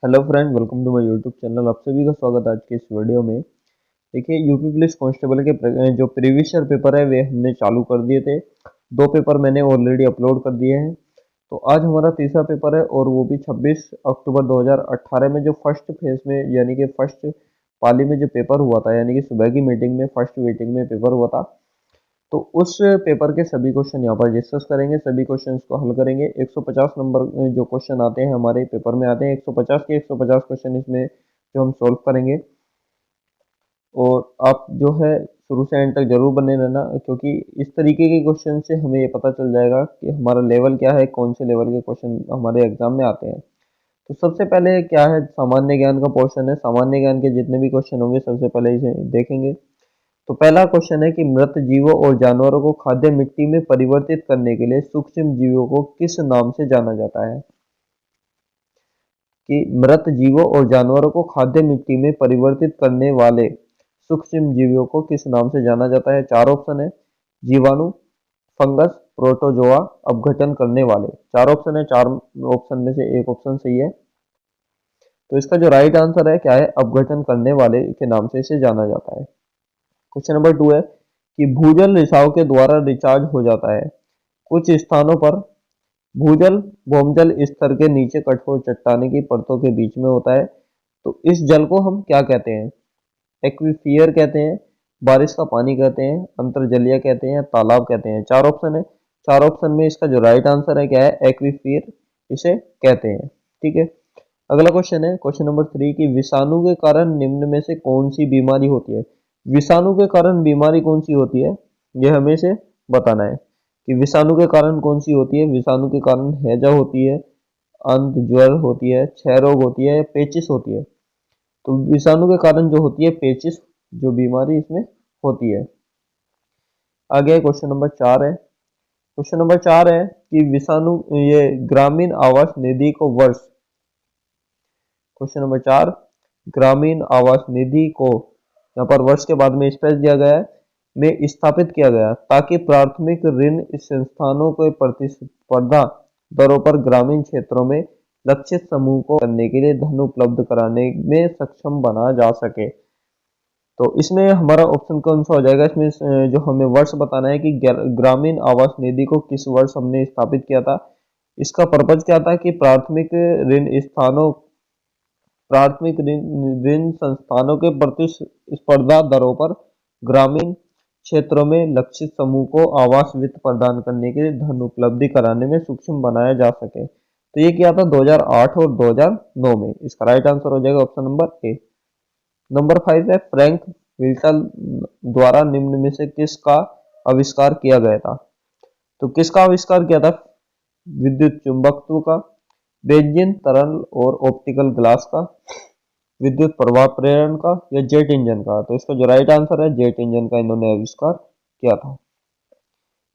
Hello friend, welcome to my YouTube channel. आप सभी का स्वागत है आज के इस वीडियो में। देखिए, यूपी पुलिस कांस्टेबल के जो प्रीवियस ईयर पेपर है वे हमने चालू कर दिए थे। दो पेपर मैंने ऑलरेडी अपलोड कर दिए हैं। तो आज हमारा तीसरा पेपर है और वो भी 26 अक्टूबर 2018 में जो फर्स्ट फेज में यानी कि फर्स्ट पाली में जो पेपर हुआ था, यानी कि सुबह की मीटिंग में फर्स्ट मीटिंग में पेपर हुआ था। तो उस पेपर के सभी क्वेश्चन यहाँ पर डिस्कस करेंगे, सभी क्वेश्चंस को हल करेंगे। 150 नंबर जो क्वेश्चन आते हैं हमारे पेपर में आते हैं, 150 के 150 क्वेश्चन इसमें जो हम सॉल्व करेंगे। और आप जो है शुरू से एंड तक जरूर बने रहना, क्योंकि इस तरीके के क्वेश्चन से हमें ये पता चल जाएगा कि हमारा लेवल क्या है, कौन से लेवल के क्वेश्चन हमारे एग्जाम में आते हैं। तो सबसे पहले क्या है, सामान्य ज्ञान का पोर्शन है। सामान्य ज्ञान के जितने भी क्वेश्चन होंगे सबसे पहले इसे देखेंगे। तो पहला क्वेश्चन है कि मृत जीवों और जानवरों को खाद्य मिट्टी में परिवर्तित करने के लिए सूक्ष्म जीवों को किस नाम से जाना जाता है। कि मृत जीवों और जानवरों को खाद्य मिट्टी में परिवर्तित करने वाले सूक्ष्म जीवों को किस नाम से जाना जाता है। चार ऑप्शन है, जीवाणु, फंगस, प्रोटोजोआ, अपघटन करने वाले। चार ऑप्शन है, चार ऑप्शन में से एक ऑप्शन सही है। तो इसका जो राइट आंसर है क्या है, अपघटन करने वाले के नाम से इसे जाना जाता है। क्वेश्चन नंबर 2 है कि भूजल रिसाव के द्वारा रिचार्ज हो जाता है। कुछ स्थानों पर भूजल भौमजल स्तर के नीचे कठोर चट्टाने की परतों के बीच में होता है। तो इस जल को हम क्या कहते हैं। एक्वीफियर कहते हैं, बारिश का पानी कहते हैं, अंतर्जलीय कहते हैं, तालाब कहते हैं। चार ऑप्शन है, चार ऑप्शन में इसका जो राइट आंसर है क्या है, एक्वीफियर इसे कहते हैं। ठीक है। अगला क्वेश्चन है, क्वेश्चन नंबर 3 की विषाणु के कारण निम्न में से कौन सी बीमारी होती है। विषाणु के कारण बीमारी कौन सी होती है, यह हमें से बताना है कि विषाणु के कारण कौन सी होती है। विषाणु के कारण हैजा होती है, अंध ज्वर होती है, क्षय रोग होती है, पेचिस होती है। तो विषाणु के कारण जो होती है पेचिस जो बीमारी इसमें होती है। आगे क्वेश्चन नंबर 4 है। क्वेश्चन नंबर 4 है कि विषाणु ये ग्रामीण आवास निधि को वर्ष, क्वेश्चन नंबर 4, ग्रामीण आवास निधि को यहाँ पर वर्ष के बाद में स्पेस दिया गया है, में स्थापित किया गया ताकि प्राथमिक ऋण संस्थानों को प्रतिस्पर्धा दरों पर ग्रामीण क्षेत्रों में लक्षित समूह को करने के लिए धन उपलब्ध कराने में सक्षम बना जा सके। तो इसमें हमारा ऑप्शन कौन सा हो जाएगा, इसमें जो हमें वर्ष बताना है कि ग्रामीण आवास निधि को किस वर्ष हमने स्थापित किया था। इसका पर्पज क्या था कि प्राथमिक ऋण संस्थानों के प्रतिस्पर्धा दरों पर ग्रामीण क्षेत्रों में लक्षित समूह को आवास वित्त प्रदान करने के लिए धन उपलब्धि कराने में सक्षम बनाया जा सके। तो ये किया था 2008 और 2009 में। इसका राइट आंसर हो जाएगा ऑप्शन नंबर ए। नंबर 5 है, फ्रैंक विल्सन द्वारा निम्न में से किसका आविष्कार किया गया था। तो किसका आविष्कार किया था, विद्युत चुंबकत्व का, बेंजीन तरल और ऑप्टिकल ग्लास का, विद्युत प्रवाह प्रेरण का, या जेट इंजन का। तो इसका जो राइट आंसर है, जेट इंजन का इन्होंने आविष्कार किया था।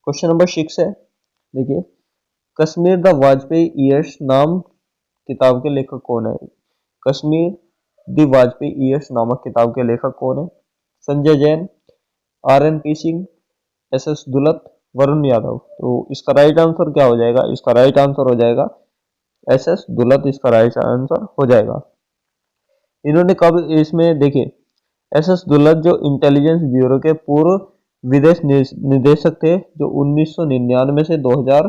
क्वेश्चन नंबर 6 है, देखिए, कश्मीर द वाजपेयी ईयर्स नाम किताब के लेखक कौन है। कश्मीर द वाजपेयी ईयर्स नामक किताब के लेखक कौन है। Sanjay Jain, RNP Singh, SS Dulat, Varun Yadav. तो इसका राइट आंसर क्या हो जाएगा, इसका राइट आंसर हो जाएगा SS दुलत, इसका राइट आंसर हो जाएगा। इन्होंने कब, इसमें देखिए, SS दुलत जो इंटेलिजेंस ब्यूरो के पूर्व विदेश निदेशक थे, जो 1999 से 2000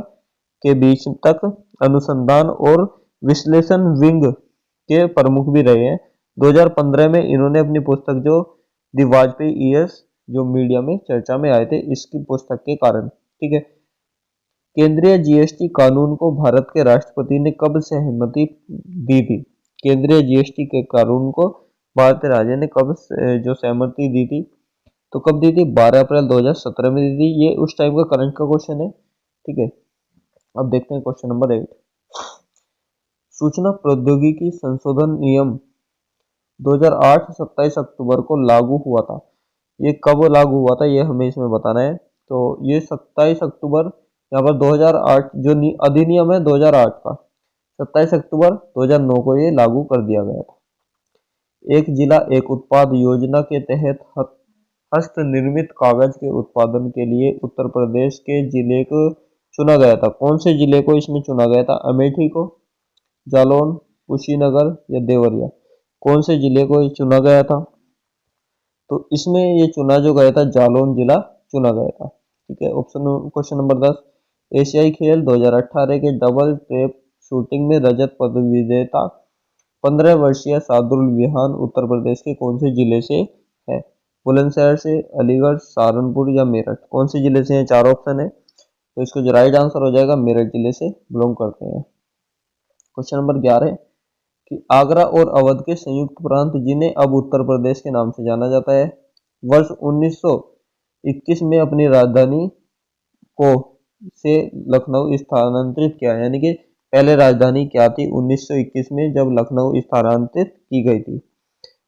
के बीच तक अनुसंधान और विश्लेषण विंग के प्रमुख भी रहे हैं। 2015 में इन्होंने अपनी पुस्तक जो द वाजपेयी ईयर्स जो मीडिया में चर्चा में आए थे, इसकी पुस्तक के कारण। ठीक है। केंद्रीय GST कानून को भारत के राष्ट्रपति ने कब सहमति दी थी। केंद्रीय GST के कानून को भारतीय राज्य ने कब जो सहमति दी थी, तो कब दी थी, 12 अप्रैल 2017 में दी थी। ये उस टाइम का करंट का क्वेश्चन है। ठीक है। अब देखते हैं क्वेश्चन नंबर 8। सूचना प्रौद्योगिकी संशोधन नियम 2008 27 अक्टूबर को लागू हुआ था। ये कब लागू हुआ था, ये हमें इसमें बताना है। तो ये 27 अक्टूबर यहाँ पर 2008 जो अधिनियम है 2008 का, 27 अक्टूबर 2009 को ये लागू कर दिया गया था। एक जिला एक उत्पाद योजना के तहत हस्त निर्मित कागज के उत्पादन के लिए उत्तर प्रदेश के जिले को चुना गया था। कौन से जिले को इसमें चुना गया था, अमेठी को, जालौन, कुशीनगर या देवरिया, कौन से जिले को ये चुना गया था? तो इसमें ये चुना जो गया था, जालौन जिला चुना गया था। ठीक है, क्वेश्चन नंबर 10, एशियाई खेल 2018 के डबल ट्रैप शूटिंग में रजत पदक विजेता 15 वर्षीय शार्दुल विहान उत्तर प्रदेश के कौन से जिले से है? बुलंदशहर से, अलीगढ़, सहारनपुर या मेरठ, कौन से जिले से हैं? 4 ऑप्शन है, तो इसको जो राइट आंसर हो जाएगा मेरठ जिले से बिलोंग करते हैं। क्वेश्चन नंबर 11 कि आगरा और अवध के संयुक्त प्रांत जिन्हें अब उत्तर प्रदेश के नाम से जाना जाता है, वर्ष 1921 में अपनी राजधानी को से लखनऊ स्थानांतरित किया, यानी कि पहले राजधानी क्या थी 1921 में जब लखनऊ स्थानांतरित की गई थी?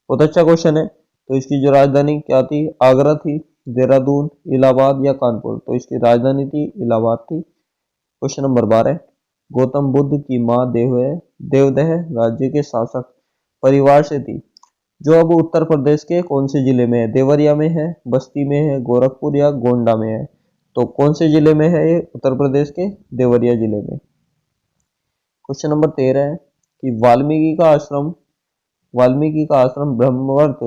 बहुत अच्छा क्वेश्चन है। तो इसकी जो राजधानी क्या थी? आगरा थी, देहरादून, इलाहाबाद या कानपुर, तो इसकी राजधानी थी इलाहाबाद थी। क्वेश्चन नंबर 12, गौतम बुद्ध की मां देवदह राज्य के शासक परिवार से थी जो अब उत्तर प्रदेश के कौन से जिले में है? देवरिया में है, बस्ती में है, गोरखपुर या गोंडा में है, तो कौन से जिले में है ये? उत्तर प्रदेश के देवरिया जिले में। क्वेश्चन नंबर 13 है कि वाल्मीकि का आश्रम ब्रह्मवर्त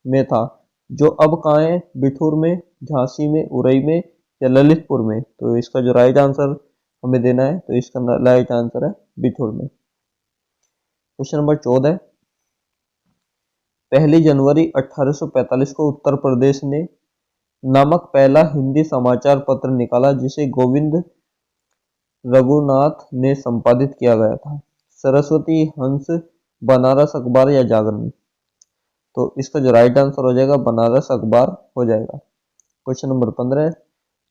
में था जो अब कहाँ है? बिठूर में, झांसी में, उरई में या ललितपुर में, तो इसका जो राइट आंसर हमें देना है, तो इसका राइट आंसर है बिठूर में। क्वेश्चन नंबर 14, 1 जनवरी 1845 को उत्तर प्रदेश ने नामक पहला हिंदी समाचार पत्र निकाला जिसे गोविंद रघुनाथ ने संपादित किया गया था, सरस्वती, हंस, बनारस अखबार या जागरण, तो इसका जो राइट आंसर हो जाएगा बनारस अखबार हो जाएगा। क्वेश्चन नंबर 15,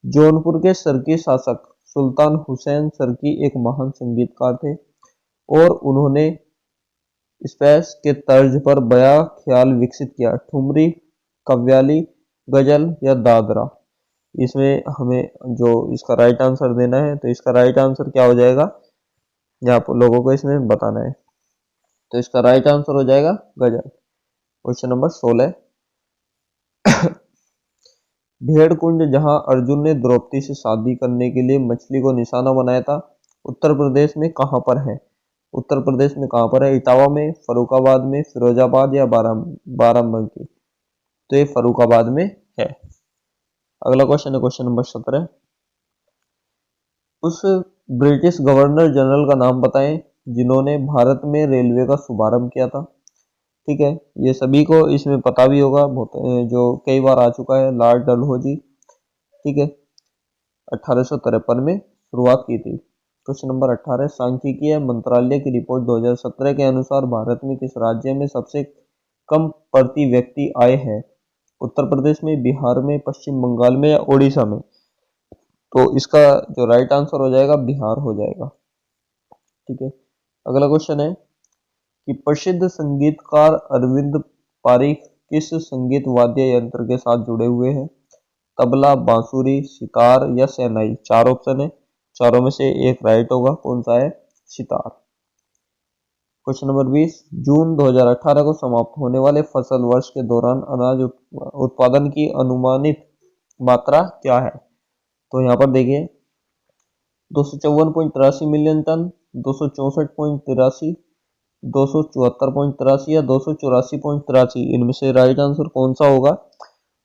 जौनपुर के सरकी शासक सुल्तान हुसैन सरकी एक महान संगीतकार थे और उन्होंने स्पेस के तर्ज पर बया ख्याल विकसित किया, ठुमरी, कव्वाली, गजल या दादरा, इसमें हमें जो इसका राइट आंसर देना है, तो इसका राइट आंसर क्या हो जाएगा, या आप लोगों को इसमें बताना है, तो इसका राइट आंसर हो जाएगा गजल। क्वेश्चन नंबर 16, भेड़कुंड जहां अर्जुन ने द्रौपदी से शादी करने के लिए मछली को निशाना बनाया था, उत्तर प्रदेश में कहां पर है? उत्तर प्रदेश में कहां पर है? इटावा में, फरुखाबाद में, फिरोजाबाद या बाराबंकी, तो ये फरुखाबाद में है। अगला क्वेश्चन है क्वेश्चन नंबर 17, उस ब्रिटिश गवर्नर जनरल का नाम बताएं जिन्होंने भारत में रेलवे का शुभारंभ किया था। ठीक है, ये सभी को इसमें पता भी होगा, जो कई बार आ चुका है, लॉर्ड डलहौजी। ठीक है, 1853 में शुरुआत की थी। क्वेश्चन नंबर 18, सांख्यिकीय मंत्रालय की रिपोर्ट 2017 के अनुसार भारत में किस राज्य में सबसे कम प्रति व्यक्ति आय है? उत्तर प्रदेश में, बिहार में, पश्चिम बंगाल में या उड़ीसा में, तो इसका जो राइट आंसर हो जाएगा बिहार हो जाएगा। ठीक है, अगला क्वेश्चन है कि प्रसिद्ध संगीतकार अरविंद पारिख किस संगीत वाद्य यंत्र के साथ जुड़े हुए हैं? तबला, बांसुरी, सितार या शहनाई, 4 ऑप्शन है, चारों में से एक राइट होगा, कौन सा है? सितार। क्वेश्चन नंबर 20, जून 2018 को समाप्त होने वाले फसल वर्ष के दौरान अनाज उत्पादन की अनुमानित मात्रा क्या है? तो यहाँ पर देखिए 254.83 मिलियन टन, 264.83, 274.83 या 284.83, इनमें से राइट आंसर कौन सा होगा?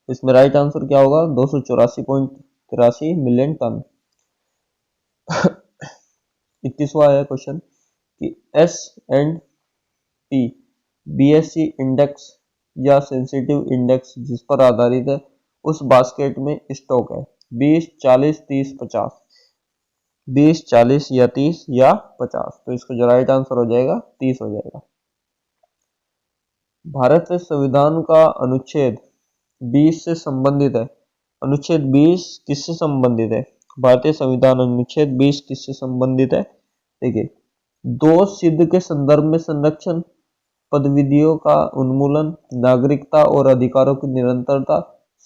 इसमें राइट आंसर क्या होगा? 284.83 मिलियन टन। 21वां है क्वेश्चन कि S&P BSE इंडेक्स या सेंसिटिव इंडेक्स जिस पर आधारित है उस बास्केट में स्टॉक है 20, 40, 30, 50, 20, 40 या 30 या 50, तो इसका जो राइट आंसर हो जाएगा 30 हो जाएगा। भारत के संविधान का अनुच्छेद 20 से संबंधित है। अनुच्छेद 20 किससे संबंधित है? भारतीय संविधान अनुच्छेद 20 किससे संबंधित है? देखिए, दोष सिद्ध के संदर्भ में संरक्षण, पदविधियों का उन्मूलन, नागरिकता और अधिकारों की निरंतरता,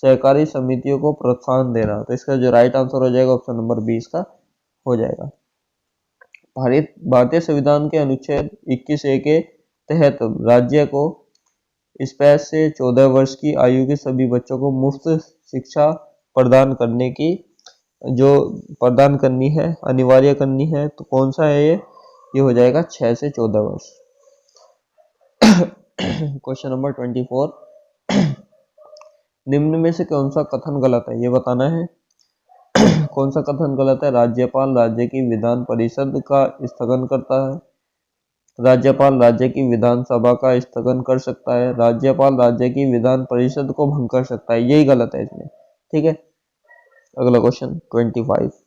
सहकारी समितियों को प्रोत्साहन देना, तो इसका जो राइट आंसर हो जाएगा ऑप्शन नंबर 20 का हो जाएगा। भारतीय संविधान के अनुच्छेद 21A के तहत राज्य को स्पेस से 14 वर्ष की आयु के सभी बच्चों को मुफ्त शिक्षा प्रदान करनी है, अनिवार्य करनी है, तो कौन सा है ये हो जाएगा 6 से 14 वर्ष। क्वेश्चन नंबर 24, निम्न में से कौन सा कथन गलत है, ये बताना है। कौन सा कथन गलत है? राज्यपाल राज्य की विधान परिषद का स्थगन करता है, राज्यपाल राज्य की विधानसभा का स्थगन कर सकता है, राज्यपाल राज्य की विधान परिषद को भंग कर सकता है, यही गलत है इसमें। ठीक है, अगला क्वेश्चन 25,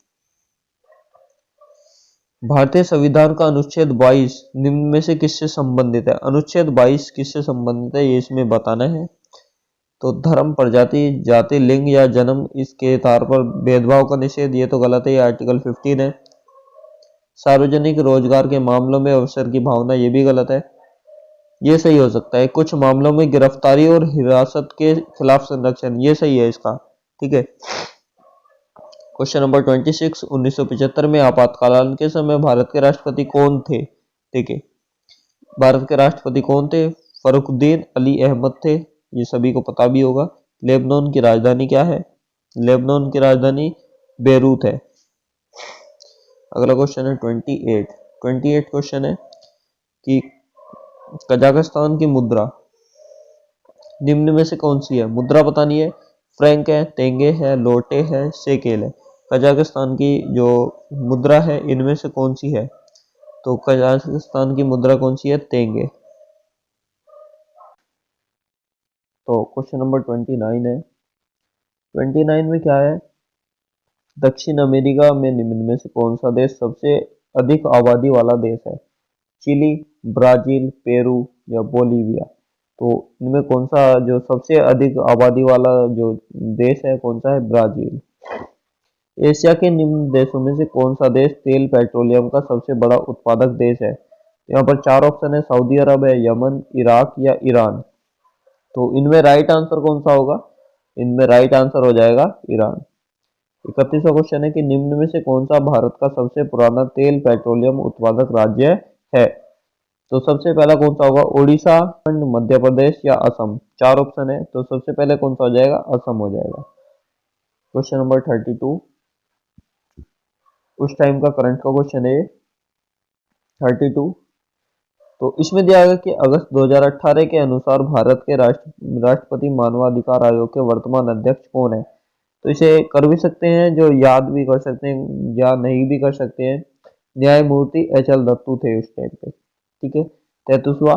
भारतीय संविधान का अनुच्छेद 22 निम्न में से किससे संबंधित है? अनुच्छेद 22 किससे संबंधित है, ये इसमें बताना है। तो धर्म, प्रजाति, जाति, लिंग या जन्म, इसके आधार पर भेदभाव का निषेध, ये तो गलत है, ये आर्टिकल 15 है। सार्वजनिक रोजगार के मामलों में अवसर की भावना, ये भी गलत है, ये सही हो सकता है। कुछ मामलों में गिरफ्तारी और हिरासत के खिलाफ संरक्षण, ये सही है इसका। ठीक है, क्वेश्चन नंबर 26, 1975 में आपातकाल के समय भारत के राष्ट्रपति कौन थे? ठीक है, भारत के राष्ट्रपति कौन थे? फरुखुद्दीन अली अहमद थे, ये सभी को पता भी होगा। लेबनान की राजधानी क्या है? लेबनान की राजधानी बेरूत है। अगला क्वेश्चन है 28 क्वेश्चन है कि कजाकिस्तान की मुद्रा निम्न में से कौन सी है? मुद्रा बतानी है। फ्रैंक है, तेंगे है, लोटे है, शेकेल है। कजाकिस्तान की जो मुद्रा है इनमें से कौन सी है? तो कजाकिस्तान की मुद्रा कौन सी है? तेंगे। तो क्वेश्चन नंबर 29 है। 29 में क्या है? दक्षिण अमेरिका में निम्न में से कौन सा देश सबसे अधिक आबादी वाला देश है? चिली, ब्राजील, पेरू या बोलीविया। तो इनमें कौन सा जो सबसे अधिक आबादी वाला जो देश है कौन सा है? ब्राजील। एशिया के निम्न देशों में से कौन सा देश तेल पेट्रोलियम का सबसे बड़ा उत्पादक देश है? यहाँ पर 4 ऑप्शन है, सऊदी अरब है, यमन, इराक या ईरान। तो इनमें राइट आंसर कौन सा होगा? इनमें राइट आंसर हो जाएगा ईरान। 31वां क्वेश्चन है कि निम्न में से कौन सा भारत का सबसे पुराना तेल पेट्रोलियम उत्पादक राज्य है? तो सबसे पहला कौन सा होगा? ओडिशा, मध्य प्रदेश या असम। 4 ऑप्शन है, तो सबसे पहले कौन सा हो जाएगा? असम हो जाएगा। क्वेश्चन नंबर 32, उस टाइम का करंट का क्वेश्चन है 32। तो इसमें दिया गया कि अगस्त 2018 के अनुसार भारत के राष्ट्रपति मानवाधिकार आयोग के वर्तमान अध्यक्ष कौन है? तो इसे कर भी सकते हैं, जो याद भी कर सकते हैं या नहीं भी कर सकते हैं। न्यायमूर्ति HL दत्तू थे उस टाइम पे। ठीक है, 33वां,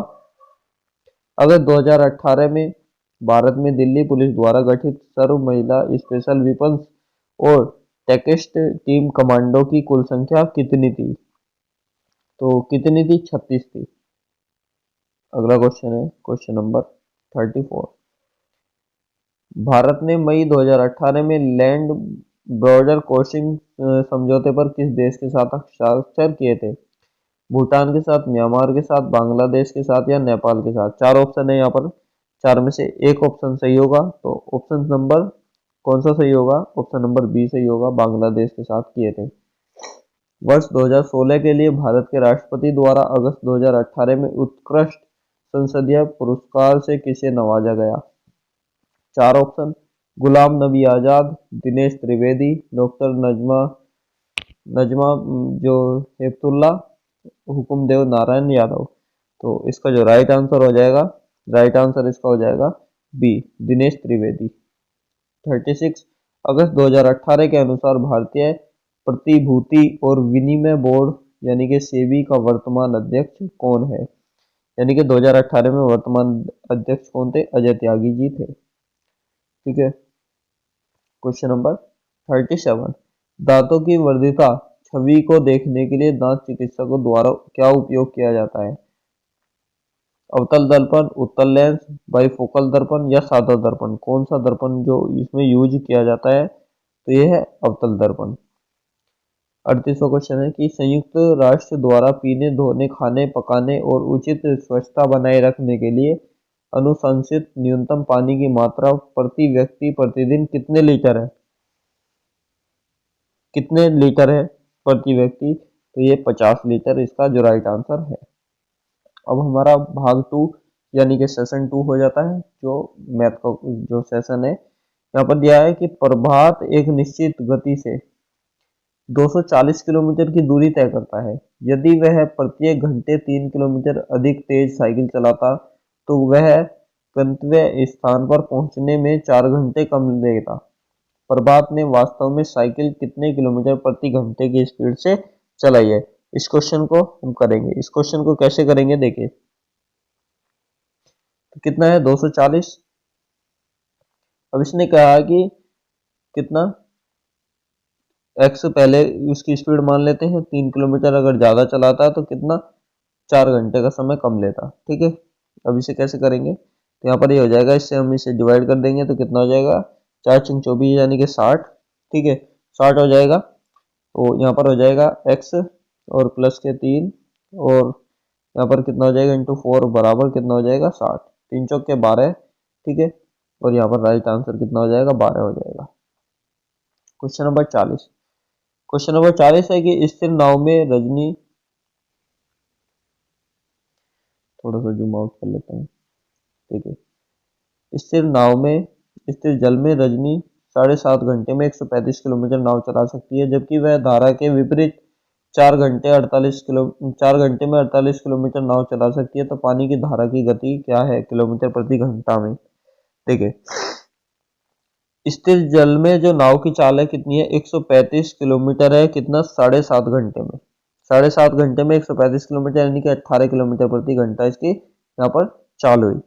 अगस्त 2018 में भारत में दिल्ली पुलिस द्वारा गठित सर्व महिला स्पेशल वेपन्स और टेक्स्ट टीम कमांडो की कुल संख्या कितनी थी? तो कितनी थी? 36 थी। अगला क्वेश्चन है क्वेश्चन नंबर 34, भारत ने मई 2018 में लैंड बॉर्डर क्रॉसिंग समझौते पर किस देश के साथ हस्ताक्षर किए थे? भूटान के साथ, म्यांमार के साथ, बांग्लादेश के साथ या नेपाल के साथ। 4 ऑप्शन है यहाँ पर, 4 में से एक ऑप्शन सही होगा। तो ऑप्शन नंबर कौन सा सही होगा? ऑप्शन नंबर बी सही होगा, बांग्लादेश के साथ किए थे। वर्ष 2016 के लिए भारत के राष्ट्रपति द्वारा अगस्त 2018 में उत्कृष्ट संसदीय पुरस्कार से किसे नवाजा गया? 4 ऑप्शन, गुलाम नबी आजाद, दिनेश त्रिवेदी, डॉक्टर नजमा जो हेपतुल्ला, हुकुमदेव नारायण यादव। तो इसका जो राइट आंसर हो जाएगा, राइट आंसर इसका हो जाएगा बी, दिनेश त्रिवेदी। 36, अगस्त 2018 के अनुसार भारतीय प्रतिभूति और विनिमय बोर्ड यानी कि सेबी का वर्तमान अध्यक्ष कौन है? यानी कि 2018 में वर्तमान अध्यक्ष कौन थे? अजय त्यागी जी थे। ठीक है, क्वेश्चन नंबर 37, दांतों की वर्धिता छवि को देखने के लिए दांत चिकित्सकों द्वारा क्या उपयोग किया जाता है? अवतल दर्पण, उत्तल लेंस, बाइफोकल दर्पण या सादा दर्पण। कौन सा दर्पण जो इसमें यूज किया जाता है? तो ये है अवतल दर्पण। 38वां क्वेश्चन है कि संयुक्त राष्ट्र द्वारा पीने, धोने, खाने, पकाने और उचित स्वच्छता बनाए रखने के लिए अनुशंसित न्यूनतम पानी की मात्रा प्रति व्यक्ति प्रतिदिन कितने लीटर है? कितने लीटर है प्रति व्यक्ति? तो ये 50 लीटर इसका जो राइट आंसर है। अब हमारा भाग 2 यानी कि सेशन 2 हो जाता है, जो मैथ का जो सेशन है। यहाँ पर दिया है कि प्रभात एक निश्चित गति से 240 किलोमीटर की दूरी तय करता है। यदि वह प्रत्येक घंटे 3 किलोमीटर अधिक तेज साइकिल चलाता तो वह गंतव्य स्थान पर पहुंचने में 4 घंटे कम लेगा। प्रभात ने वास्तव में साइकिल कितने किलोमीटर प्रति घंटे की स्पीड से चलाई है? इस क्वेश्चन को हम करेंगे। इस क्वेश्चन को कैसे करेंगे देखिए, तो कितना है 240। अब इसने कहा कि कितना x पहले उसकी स्पीड मान लेते हैं 3 किलोमीटर, अगर ज्यादा चलाता है तो कितना 4 घंटे का समय कम लेता। ठीक है, अब इसे कैसे करेंगे, तो यहाँ पर ये हो जाएगा, इससे हम इसे डिवाइड कर देंगे तो कितना हो जाएगा 4 × 24 यानी कि 60। ठीक है, 60 हो जाएगा। तो यहाँ पर हो जाएगा x और प्लस के 3 और यहाँ पर कितना हो जाएगा इंटू 4 बराबर कितना हो जाएगा 60। 3 चौक के 12। ठीक है, और यहाँ पर राइट आंसर कितना हो जाएगा 12 हो जाएगा। Question number 40। क्वेश्चन नंबर 40 है कि स्थिर नाव में रजनी, थोड़ा सा जूम आउट कर लेता हूँ। ठीक है, स्थिर जल में रजनी 7.5 घंटे में 135 किलोमीटर नाव चला सकती है, जबकि वह धारा के विपरीत 4 घंटे में 48 किलोमीटर नाव चला सकती है। तो पानी की धारा की गति क्या है किलोमीटर प्रति घंटा में? देखिए, स्थिर जल में जो नाव की चाल है कितनी है 135 किलोमीटर है, कितना 7.5 घंटे में। 7.5 घंटे में 135 किलोमीटर यानी कि 18 किलोमीटर प्रति घंटा इसकी यहाँ पर चाल हुई।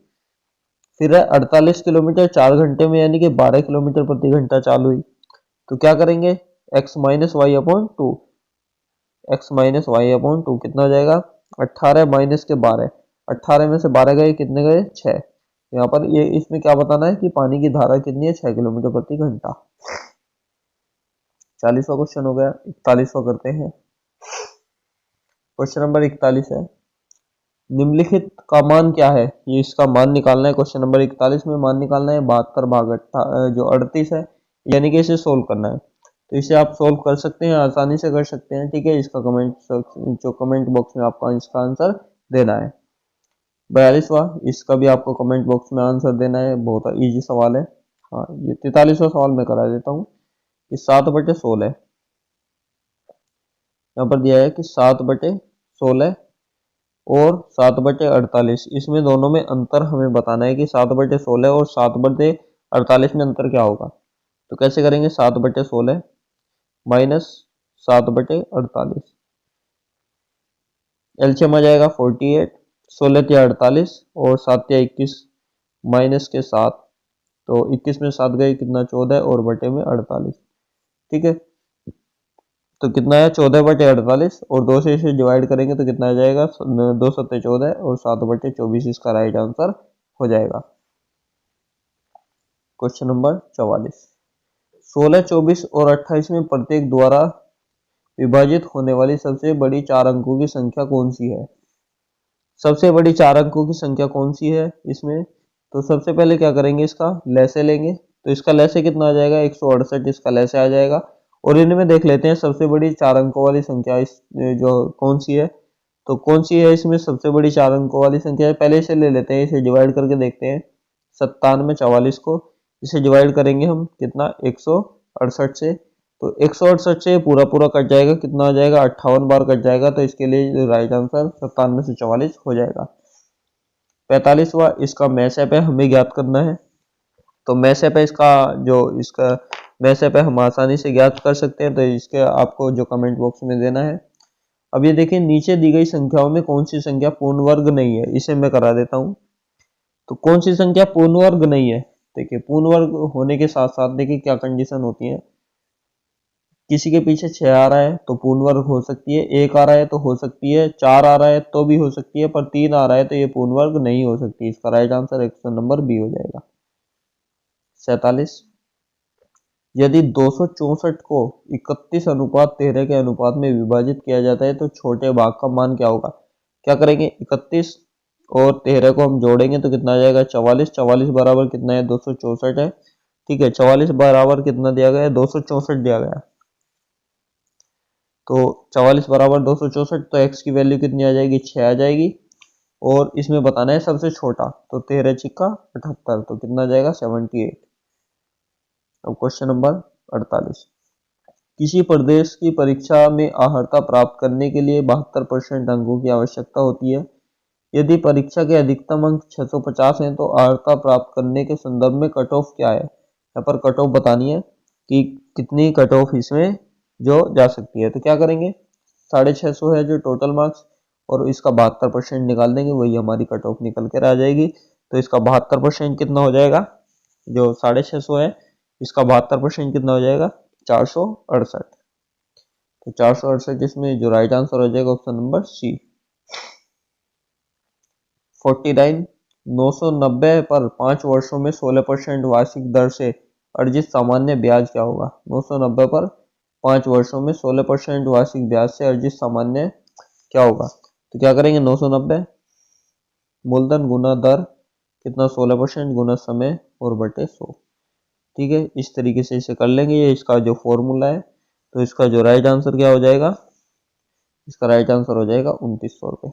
फिर है 48 किलोमीटर 4 घंटे में यानी कि 12 किलोमीटर प्रति घंटा चाल हुई। तो क्या करेंगे x - y/2, x - y/2 कितना हो जाएगा 18 माइनस के 12, 18 में से 12 गए कितने गए 6। यहाँ पर ये इसमें क्या बताना है कि पानी की धारा कितनी है 6 किलोमीटर प्रति घंटा। 40वां क्वेश्चन हो गया। 41वां करते हैं। क्वेश्चन नंबर 41 है, निम्नलिखित का मान क्या है? ये इसका मान निकालना है। क्वेश्चन नंबर 41 में मान निकालना है 72 भाग जो 38 है, यानी कि इसे सोल्व करना है। तो इसे आप सोल्व कर सकते हैं, आसानी से कर सकते हैं। ठीक है, इसका कमेंट बॉक्स में आपका इसका आंसर देना है। 42वां, इसका भी आपको कमेंट बॉक्स में आंसर देना है, बहुत इजी सवाल है। हाँ, ये 43वां सवाल मैं करा देता हूँ कि 7/16 यहाँ पर दिया है कि 7/16 और 7/48, इसमें दोनों में अंतर हमें बताना है कि 7/16 और 7/48 में अंतर क्या होगा। तो कैसे करेंगे 7/16 माइनस 7/48, एलसीएम आ जाएगा 48, 16 या 48 और 7 या 21 माइनस के 7, तो 21 में 7 गए कितना 14 और बटे में 48। ठीक है, तो कितना है 14/48 और 2 से इसे डिवाइड करेंगे तो कितना आ जाएगा 2 × 7 = 14 और 7/24 इसका राइट आंसर हो जाएगा। क्वेश्चन नंबर 44, 16, 24 और 28 में प्रत्येक द्वारा विभाजित होने वाली सबसे बड़ी 4 अंकों की संख्या कौन सी है? सबसे बड़ी 4 अंकों की संख्या कौन सी है इसमें? तो सबसे पहले क्या करेंगे, इसका लैसे लेंगे। तो इसका लैसे कितना आ जाएगा 168, इसका लैसे आ जाएगा। और इनमें देख लेते हैं सबसे बड़ी 4 अंकों वाली संख्या इस जो कौन सी है। तो कौन सी है इसमें सबसे बड़ी 4 अंकों वाली संख्या है, पहले इसे ले लेते हैं, इसे डिवाइड करके देखते हैं। 97 44 को इसे डिवाइड करेंगे हम कितना 168 से, तो 168 से पूरा पूरा कट जाएगा, कितना आ जाएगा 58 बार कट जाएगा। तो इसके लिए राइट आंसर 97 से 44 हो जाएगा। 45वां, इसका मैसअप है, हमें ज्ञात करना है। तो मैसअप है इसका मैसअप है, हम आसानी से ज्ञात कर सकते हैं। तो इसके आपको जो कमेंट बॉक्स में देना है। अब ये देखिए, नीचे दी गई संख्याओं में कौन सी संख्या पूर्ण वर्ग नहीं है, इसे मैं करा देता हूं। तो कौन सी संख्या पूर्ण वर्ग नहीं है? देखिए, पूर्ण वर्ग होने के साथ साथ देखिए क्या कंडीशन होती है। किसी के पीछे 6 आ रहा है तो पूर्ण वर्ग हो सकती है, 1 आ रहा है तो हो सकती है, 4 आ रहा है तो भी हो सकती है, पर 3 आ रहा है तो ये पूर्ण वर्ग नहीं हो सकती। इसका right answer option number B हो जाएगा। 47, यदि 264 को 31:13 के अनुपात में विभाजित किया जाता है तो छोटे भाग का मान क्या होगा? क्या करेंगे 31 और 13 को हम जोड़ेंगे तो कितना आ जाएगा 44। 44 बराबर कितना है 264 है। ठीक है, 44 बराबर कितना दिया गया है 264 दिया गया। तो 44 बराबर 264, तो x की वैल्यू कितनी आ जाएगी 6 आ जाएगी। और इसमें बताना है सबसे छोटा, तो 13 छिक्का 78, तो कितना आ जाएगा 78। अब क्वेश्चन नंबर 48, किसी प्रदेश की परीक्षा में अर्हता प्राप्त करने के लिए 72% अंकों की आवश्यकता होती है। यदि परीक्षा के अधिकतम अंक 650 हैं तो अर्हता प्राप्त करने के संदर्भ में कट ऑफ क्या है। यहाँ पर कट ऑफ बतानी है कि कितनी कट ऑफ इसमें जो जा सकती है। तो क्या करेंगे, 650 है जो टोटल मार्क्स, और इसका 72% निकाल देंगे, वही हमारी कट ऑफ निकल कर आ जाएगी। तो इसका 72% कितना हो जाएगा, जो 650 है इसका 72% कितना हो जाएगा, 468। तो 468 इसमें जो राइट आंसर हो जाएगा ऑप्शन नंबर सी। 49, 990 पर 5 वर्षों में 16% वार्षिक दर से अर्जित सामान्य ब्याज क्या होगा। 990 पर 5 वर्षों में 16% वार्षिक ब्याज से अर्जित सामान्य क्या होगा। तो क्या करेंगे, 990 मूलधन गुना दर कितना, 16% गुना समय और बटे 100। ठीक है, इस तरीके से इसे कर लेंगे, ये इसका जो फॉर्मूला है। तो इसका जो राइट आंसर क्या हो जाएगा, इसका राइट आंसर हो जाएगा 2900 रुपये।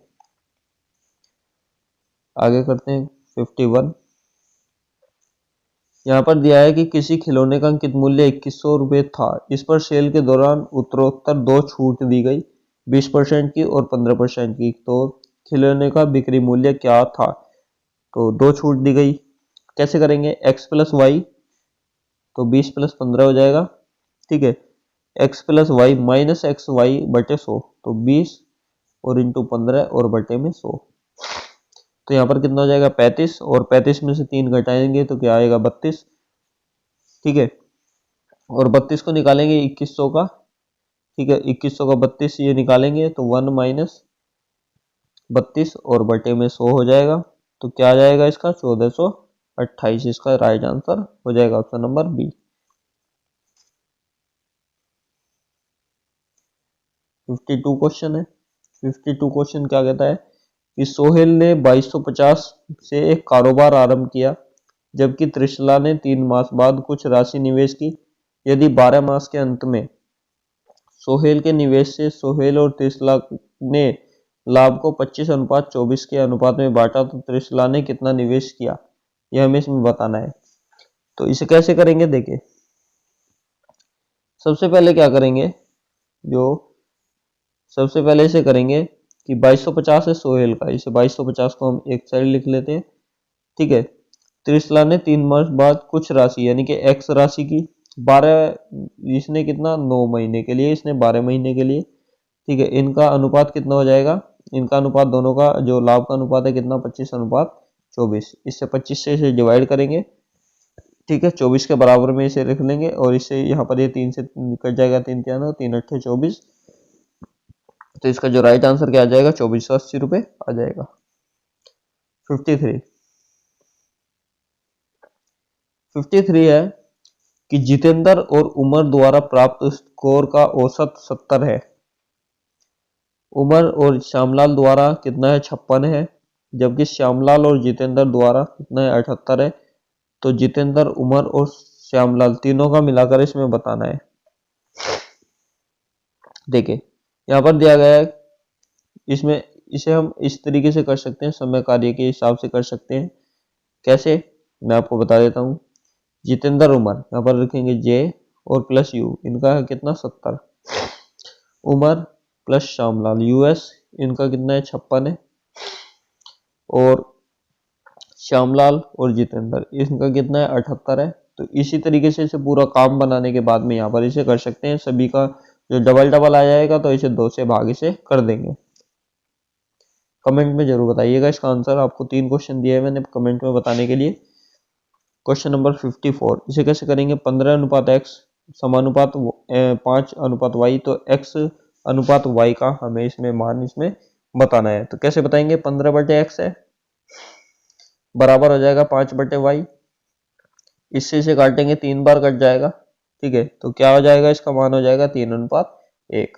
आगे करते हैं 51। यहाँ पर दिया है कि किसी खिलौने का अंकित मूल्य 2100 रुपये था। इस पर सेल के दौरान उत्तरोत्तर 2 छूट दी गई, 20% की और 15% की। तो खिलौने का बिक्री मूल्य क्या था। तो 2 छूट दी गई, कैसे करेंगे, x प्लस वाई, तो 20 प्लस 15 हो जाएगा। ठीक है, x plus Y minus X Y बटे 100, तो 20 और इंटू 15 और बटे में 100। तो यहाँ पर कितना हो जाएगा 35, और 35 में से 3 घटाएंगे तो क्या आएगा 32। ठीक है, और 32 को निकालेंगे 2100 का। ठीक है, 2100 का 32 ये निकालेंगे तो 1 माइनस 32 और बटे में 100 हो जाएगा। तो क्या आ जाएगा इसका 1428। इसका राइट आंसर हो जाएगा ऑप्शन नंबर बी। 52 क्वेश्चन है। 52 क्वेश्चन क्या कहता है कि सोहेल ने 2250 से एक कारोबार आरंभ किया, जबकि त्रिशला ने 3 मास बाद कुछ राशि निवेश की। यदि 12 मास के अंत में सोहेल के निवेश से सोहेल और त्रिशला ने लाभ को 25:24 के अनुपात में बांटा तो त्रिशला ने कितना निवेश किया, यह हमें इसमें बताना है। तो इसे कैसे करेंगे, देखिए सबसे पहले क्या करेंगे, सबसे पहले इसे करेंगे कि 2250 है सोहेल का, इसे 2250 को हम एक साइड लिख लेते हैं। ठीक है, त्रिशला ने 3 मास बाद कुछ राशि यानी कि x राशि की 12, इसने कितना 9 महीने के लिए, इसने 12 महीने के लिए। ठीक है, इनका अनुपात कितना हो जाएगा, इनका अनुपात दोनों का जो लाभ का अनुपात है कितना 25:24। इससे 25 से इसे डिवाइड करेंगे। ठीक है, 24 के बराबर में इसे रख लेंगे, और इससे यहाँ पर ये 3 से कट जाएगा, 3 क्या ना 3 8 24। तो इसका जो राइट आंसर क्या आ जाएगा 2480 रुपये आ जाएगा। 53 है कि जितेंद्र और उमर द्वारा प्राप्त स्कोर का औसत 70 है। उमर और श्यामलाल द्वारा कितना है 56 है, जबकि श्यामलाल और जितेंद्र द्वारा कितना है 78 है। तो जितेंद्र, उमर और श्यामलाल तीनों का मिलाकर इसमें बताना है। देखिए यहाँ पर दिया गया है, इसमें इसे हम इस तरीके से कर सकते हैं, समय कार्य के हिसाब से कर सकते हैं। कैसे, मैं आपको बता देता हूँ। जितेंद्र उमर यहाँ पर रखेंगे जे और प्लस यू, इनका है कितना 70। उमर प्लस श्यामलाल यूएस, इनका कितना है 56 है। और श्यामलाल और जितेंद्र, इनका कितना है 78 है। तो इसी तरीके से इसे पूरा काम बनाने के बाद में यहाँ पर इसे कर सकते हैं। सभी का जो डबल डबल आ जाएगा तो इसे 2 से भाग इसे कर देंगे। कमेंट में जरूर बताइएगा इसका आंसर। आपको 3 क्वेश्चन दिए हैं मैंने कमेंट में बताने के लिए। क्वेश्चन नंबर 54, इसे कैसे करेंगे, 15:x समानुपात 5:y, तो x अनुपात y का हमें इसमें मान इसमें बताना है। तो कैसे बताएंगे, 15/x है बराबर हो जाएगा 5/y। इससे इसे काटेंगे 3 बार कट जाएगा। ठीक है, तो क्या हो जाएगा, इसका मान हो जाएगा 3:1।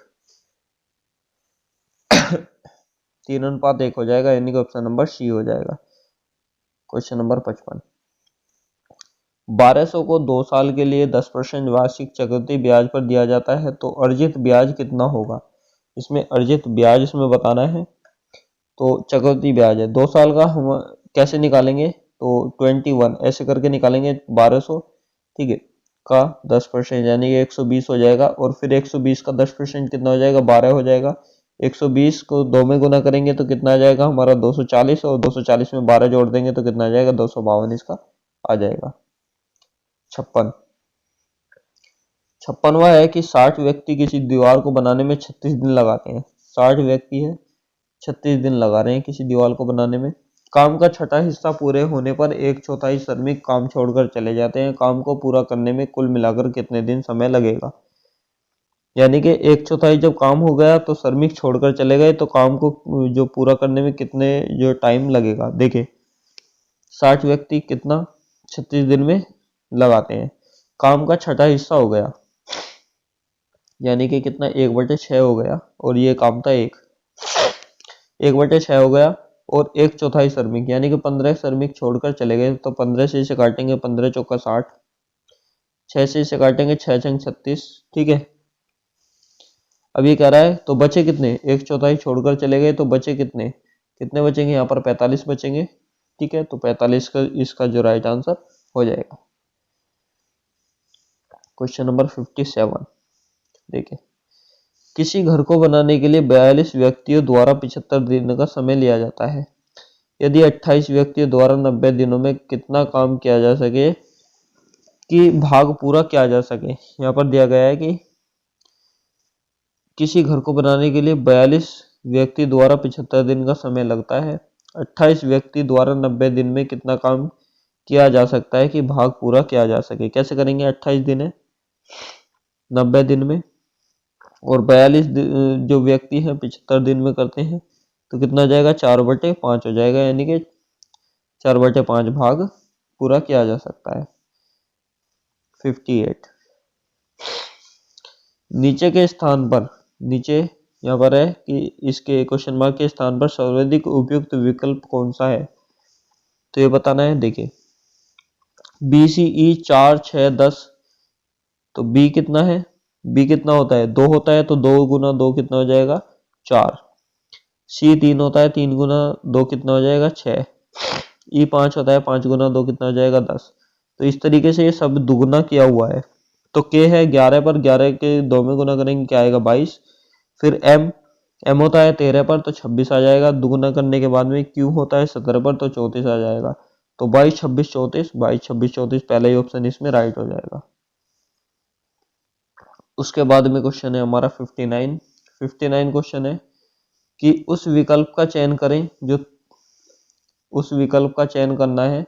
3:1 हो जाएगा, यानी कि ऑप्शन नंबर सी हो जाएगा। क्वेश्चन नंबर 55, 1200 को 2 साल के लिए 10% वार्षिक चक्रवृद्धि ब्याज पर दिया जाता है, तो अर्जित ब्याज कितना होगा। इसमें अर्जित ब्याज इसमें बताना है। तो चक्रवृद्धि ब्याज है 2 साल का, हम कैसे निकालेंगे, तो 21 ऐसे करके निकालेंगे 1200, ठीक है, का 10% यानी कि 120 हो जाएगा। और फिर 120 का 10% कितना हो जाएगा 12 हो जाएगा, 120 को 2 में गुना करेंगे तो कितना आ जाएगा हमारा 240, और 240 में 12 जोड़ देंगे तो कितना आ जाएगा 252 इसका आ जाएगा। 56वां है कि 60 व्यक्ति किसी दीवार को बनाने में 36 दिन लगाते हैं। 60 व्यक्ति है, 36 दिन लगा रहे हैं किसी दीवार को बनाने में। काम का छठा हिस्सा पूरे होने पर 1/4 श्रमिक काम छोड़कर चले जाते हैं। काम को पूरा करने में कुल मिलाकर कितने दिन समय लगेगा? यानी कि 1/4 जब काम हो गया तो श्रमिक छोड़कर चले गए, तो काम को जो पूरा करने में कितने जो टाइम लगेगा। देखिए 60 व्यक्ति कितना 36 दिन में लगाते हैं, काम का छठा हिस्सा हो गया, यानी कि कितना 1/6 हो गया, और ये काम था 1/6 हो गया, और 1/4 श्रमिक यानी कि 15 श्रमिक छोड़कर चले गए, तो 15 से इसे काटेंगे 15 चौका 60, 6 से इसे काटेंगे 6 छंग 36। ठीक है, अब ये कह रहा है तो बचे कितने, 1/4 छोड़कर चले गए तो बचे कितने बचेंगे, यहाँ पर 45 बचेंगे। ठीक है, तो 45 का इसका जो राइट आंसर हो जाएगा। क्वेश्चन नंबर 57 देखिए, किसी घर को बनाने के लिए 42 व्यक्तियों द्वारा 75 दिन का समय लिया जाता है। यदि 28 व्यक्तियों द्वारा 90 दिनों में कितना काम किया जा सके कि भाग पूरा किया जा सके। यहाँ पर दिया गया है कि किसी घर को बनाने के लिए 42 व्यक्ति द्वारा 75 दिन का समय लगता है। 28 व्यक्ति द्वारा 90 दिन में कितना काम किया जा सकता है कि भाग पूरा किया जा सके। कैसे करेंगे, 28 दिन है 90 दिन में, और 42 जो व्यक्ति हैं 75 दिन में करते हैं, तो कितना हो जाएगा 4/5 हो जाएगा, यानी कि 4/5 भाग पूरा किया जा सकता है। 58 नीचे के स्थान पर, नीचे यहाँ पर है कि इसके क्वेश्चन मार्क के स्थान पर सर्वाधिक उपयुक्त विकल्प कौन सा है, तो ये बताना है। देखिए BCE 4 6 10, तो B कितना है, B कितना होता है 2 होता है, तो 2 गुना 2 कितना हो जाएगा 4। C 3 होता है, 3 गुना 2 कितना हो जाएगा 6। E 5 होता है, 5 गुना 2 कितना हो जाएगा 10। तो इस तरीके से ये सब दुगुना किया हुआ है। तो K है 11 पर, 11 के 2 में गुना करेंगे क्या आएगा 22। फिर M होता है 13 पर, तो 26 आ जाएगा। दुगुना करने के बाद में Q होता है 17 पर, तो 34 आ जाएगा। तो 22 26 34, 22 26 34, पहला ही ऑप्शन इसमें राइट हो जाएगा। उसके बाद में क्वेश्चन है हमारा 59 क्वेश्चन है कि उस विकल्प का चयन करें जो उस विकल्प का चयन करना है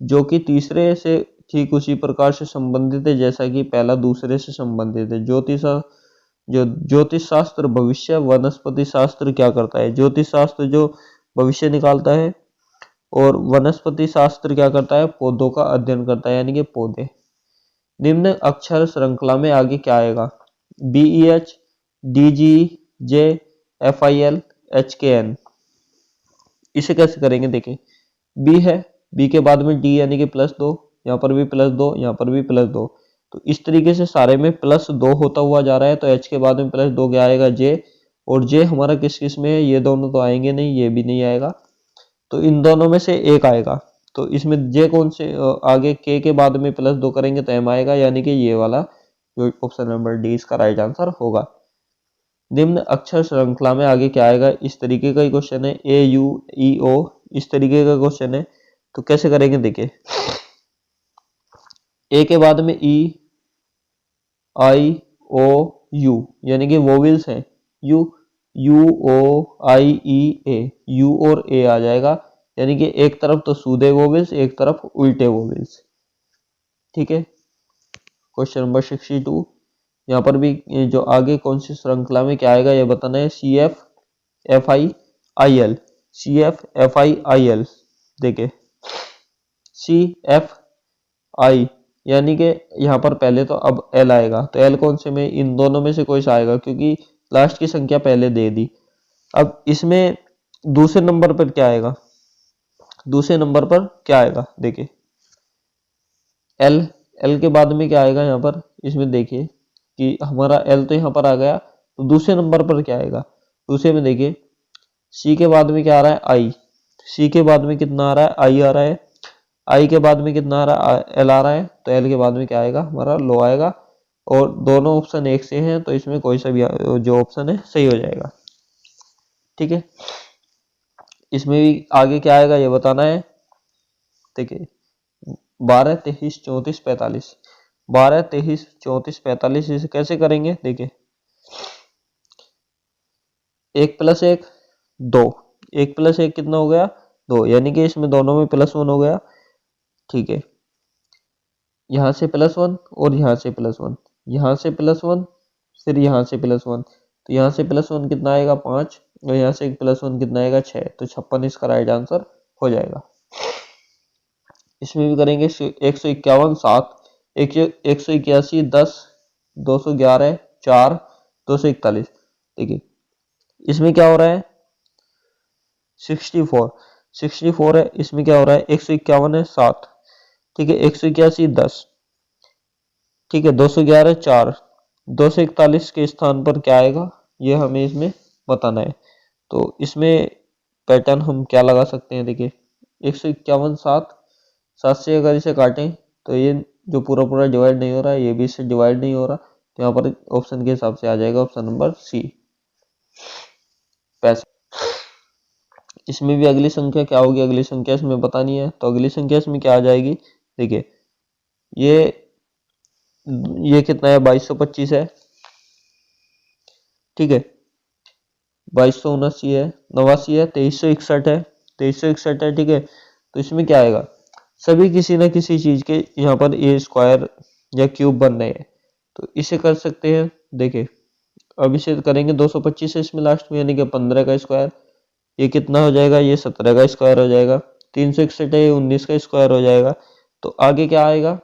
जो कि तीसरे से ठीक उसी प्रकार से संबंधित है जैसा कि पहला दूसरे से संबंधित है। ज्योतिष शास्त्र भविष्य, वनस्पति शास्त्र क्या करता है, ज्योतिष शास्त्र जो भविष्य निकालता है, और वनस्पति शास्त्र क्या करता है, पौधों का अध्ययन करता है, यानी कि पौधे। निम्न अक्षर श्रृंखला में आगे क्या आएगा, BEH DGJ FIL HKN। इसे कैसे करेंगे, देखिए B है, B के बाद में D यानी कि +2, यहाँ पर भी +2, यहाँ पर भी +2, तो इस तरीके से सारे में +2 होता हुआ जा रहा है। तो H के बाद में +2 क्या आएगा J, और J हमारा किस में है, ये दोनों तो आएंगे नहीं, ये भी नहीं आएगा, तो इन दोनों में से एक आएगा। तो इसमें J कौन से, आगे K के बाद में +2 करेंगे तो M आएगा, यानी कि ये वाला जो ऑप्शन नंबर D इसका राइट आंसर होगा। निम्न अक्षर श्रृंखला में आगे क्या आएगा, इस तरीके का ही क्वेश्चन है, AUEO इस तरीके का क्वेश्चन है। तो कैसे करेंगे, देखिए A के बाद में E I O U यानी कि वोवेल्स हैं, U O I E A, U और A आ जाएगा, यानी कि एक तरफ तो सीधे वोवेल्स, एक तरफ उल्टे वोवेल्स। ठीक है, क्वेश्चन नंबर 62, यहाँ पर भी जो आगे कौन सी श्रृंखला में क्या आएगा ये बताना है। CF FI IL, CF FI IL, देखिए CFI यानी कि यहाँ पर पहले तो अब L आएगा, तो L कौन से में, इन दोनों में से कोई सा आएगा, क्योंकि लास्ट की संख्या पहले दे दी। अब इसमें दूसरे नंबर पर क्या आएगा, दूसरे नंबर पर क्या आएगा, देखिए L के बाद में क्या आएगा, यहाँ पर इसमें देखिए कि हमारा L तो यहाँ पर आ गया, तो दूसरे नंबर पर क्या आएगा, दूसरे में देखिए C के बाद में क्या आ रहा है I, C के बाद में कितना आ रहा है I आ रहा है, I के बाद में कितना आ रहा है L आ रहा है, तो L के बाद में क्या आएगा हमारा लो आएगा, और दोनों ऑप्शन एक से हैं, तो इसमें कोई सा भी जो ऑप्शन है सही हो जाएगा। ठीक है, इसमें भी आगे क्या आएगा ये बताना है। देखिए 12, 23, 34, 45, 12, 23, 34, 45, इसे कैसे करेंगे। देखिए 1 + 1 2, 1 + 1 कितना हो गया 2, यानी कि इसमें दोनों में +1 हो गया। ठीक है, यहाँ से +1 और यहाँ से +1, यहाँ से +1 फिर यहाँ से +1, तो यहाँ से +1 कितना आएगा 5 और यहाँ से +1 कितना आएगा 6, तो 56 इसका राइट आंसर हो जाएगा। इसमें भी करेंगे 151 7, 181 10, 211 4, 241। देखिए इसमें क्या हो रहा है 64 है, इसमें क्या हो रहा है 151 है 7, ठीक है, 181 10, ठीक है, 211 4, 241 के स्थान पर क्या आएगा ये हमें इसमें बताना है। तो इसमें पैटर्न हम क्या लगा सकते हैं। देखिए 151 7 से अगर इसे काटें तो ये जो पूरा पूरा डिवाइड नहीं हो रहा है, ये भी इससे डिवाइड नहीं हो रहा, तो यहाँ पर ऑप्शन के हिसाब से आ जाएगा ऑप्शन नंबर सी 65। इसमें भी अगली संख्या क्या होगी, अगली संख्या इसमें बतानी है, तो अगली संख्या इसमें क्या आ जाएगी। देखिए ये कितना है 2225 है, ठीक है, 2279 है, 89 है, 2361 है, 2361 है, ठीक है। तो इसमें क्या आएगा सभी किसी ना किसी चीज के यहाँ पर ए स्क्वायर या क्यूब बन रहे हैं, तो इसे कर सकते हैं। देखिए अब इसे करेंगे 225 है इसमें लास्ट में, यानी कि 15 का स्क्वायर, ये कितना हो जाएगा ये 17 का स्क्वायर हो जाएगा, 361 है ये 19 का स्क्वायर हो जाएगा। तो आगे क्या आएगा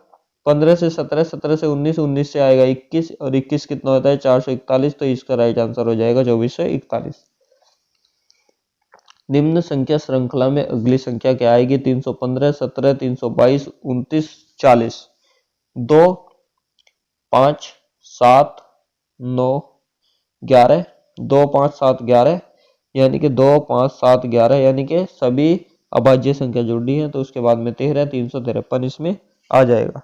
15 से 17, 17 से 19, 19 से आएगा 21, और 21 कितना होता है 441, तो इसका राइट आंसर हो जाएगा 2441। निम्न संख्या श्रृंखला में अगली संख्या क्या आएगी 315, 17, 322, 29, 40, 2, 5, 7, 9, 11, 2, 5, 7, 11, यानी कि 2, 5, 7, 11, यानी कि सभी अभाज्य संख्या जुड़ी है, तो उसके बाद में 13, 353 इसमें आ जाएगा।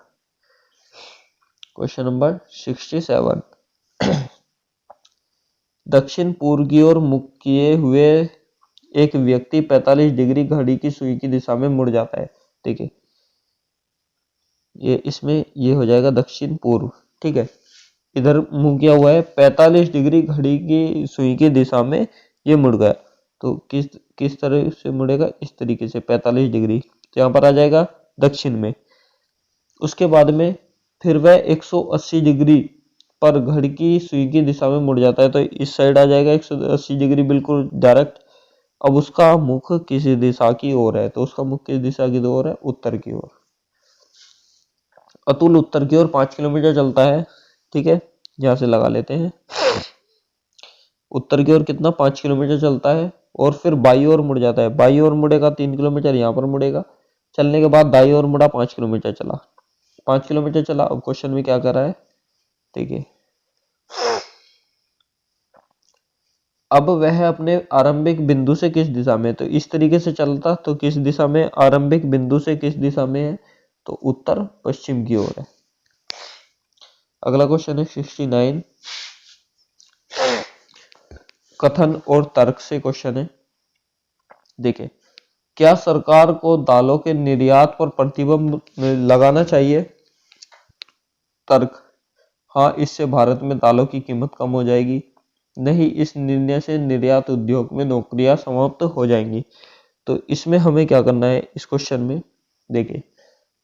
क्वेश्चन नंबर 67, दक्षिण पूर्व की ओर मुख किए हुए एक व्यक्ति 45 डिग्री घड़ी की सुई की दिशा में मुड़ जाता है। देखिए ये इसमें ये हो जाएगा दक्षिण पूर्व, ठीक है, इधर मुंह किया हुआ है 45 डिग्री घड़ी की सुई की दिशा में ये मुड़ गया, तो किस तरह से मुड़ेगा इस तरीके से 45 डिग्री, तो यहाँ पर आ जाएगा दक्षिण में। उसके बाद में फिर वह 180 डिग्री पर घड़ी की सुई की दिशा में मुड़ जाता है, तो इस साइड आ जाएगा 180 डिग्री बिल्कुल डायरेक्ट। अब उसका मुख किसी दिशा की ओर है, तो उसका मुख किस दिशा की ओर है उत्तर की ओर। अतुल उत्तर की ओर 5 किलोमीटर चलता है, ठीक है, यहां से लगा लेते हैं उत्तर की ओर कितना 5 किलोमीटर चलता है, और फिर बाई ओर मुड़ जाता है, बाई ओर मुड़ेगा 3 किलोमीटर यहाँ पर मुड़ेगा, चलने के बाद दाई ओर मुड़ा 5 किलोमीटर चला, 5 किलोमीटर चला। अब क्वेश्चन में क्या कर रहा है देखिए, अब वह अपने आरंभिक बिंदु से किस दिशा में, तो इस तरीके से चलता, तो किस दिशा में आरंभिक बिंदु से किस दिशा में है, तो उत्तर पश्चिम की ओर है। अगला क्वेश्चन है 69, कथन और तर्क से क्वेश्चन है। देखिए क्या सरकार को दालों के निर्यात पर प्रतिबंध लगाना चाहिए। तर्क, हाँ, इससे भारत में दालों की कीमत कम हो जाएगी। नहीं, इस निर्णय से निर्यात उद्योग में नौकरियां समाप्त हो जाएंगी। तो इसमें हमें क्या करना है इस क्वेश्चन में। देखिए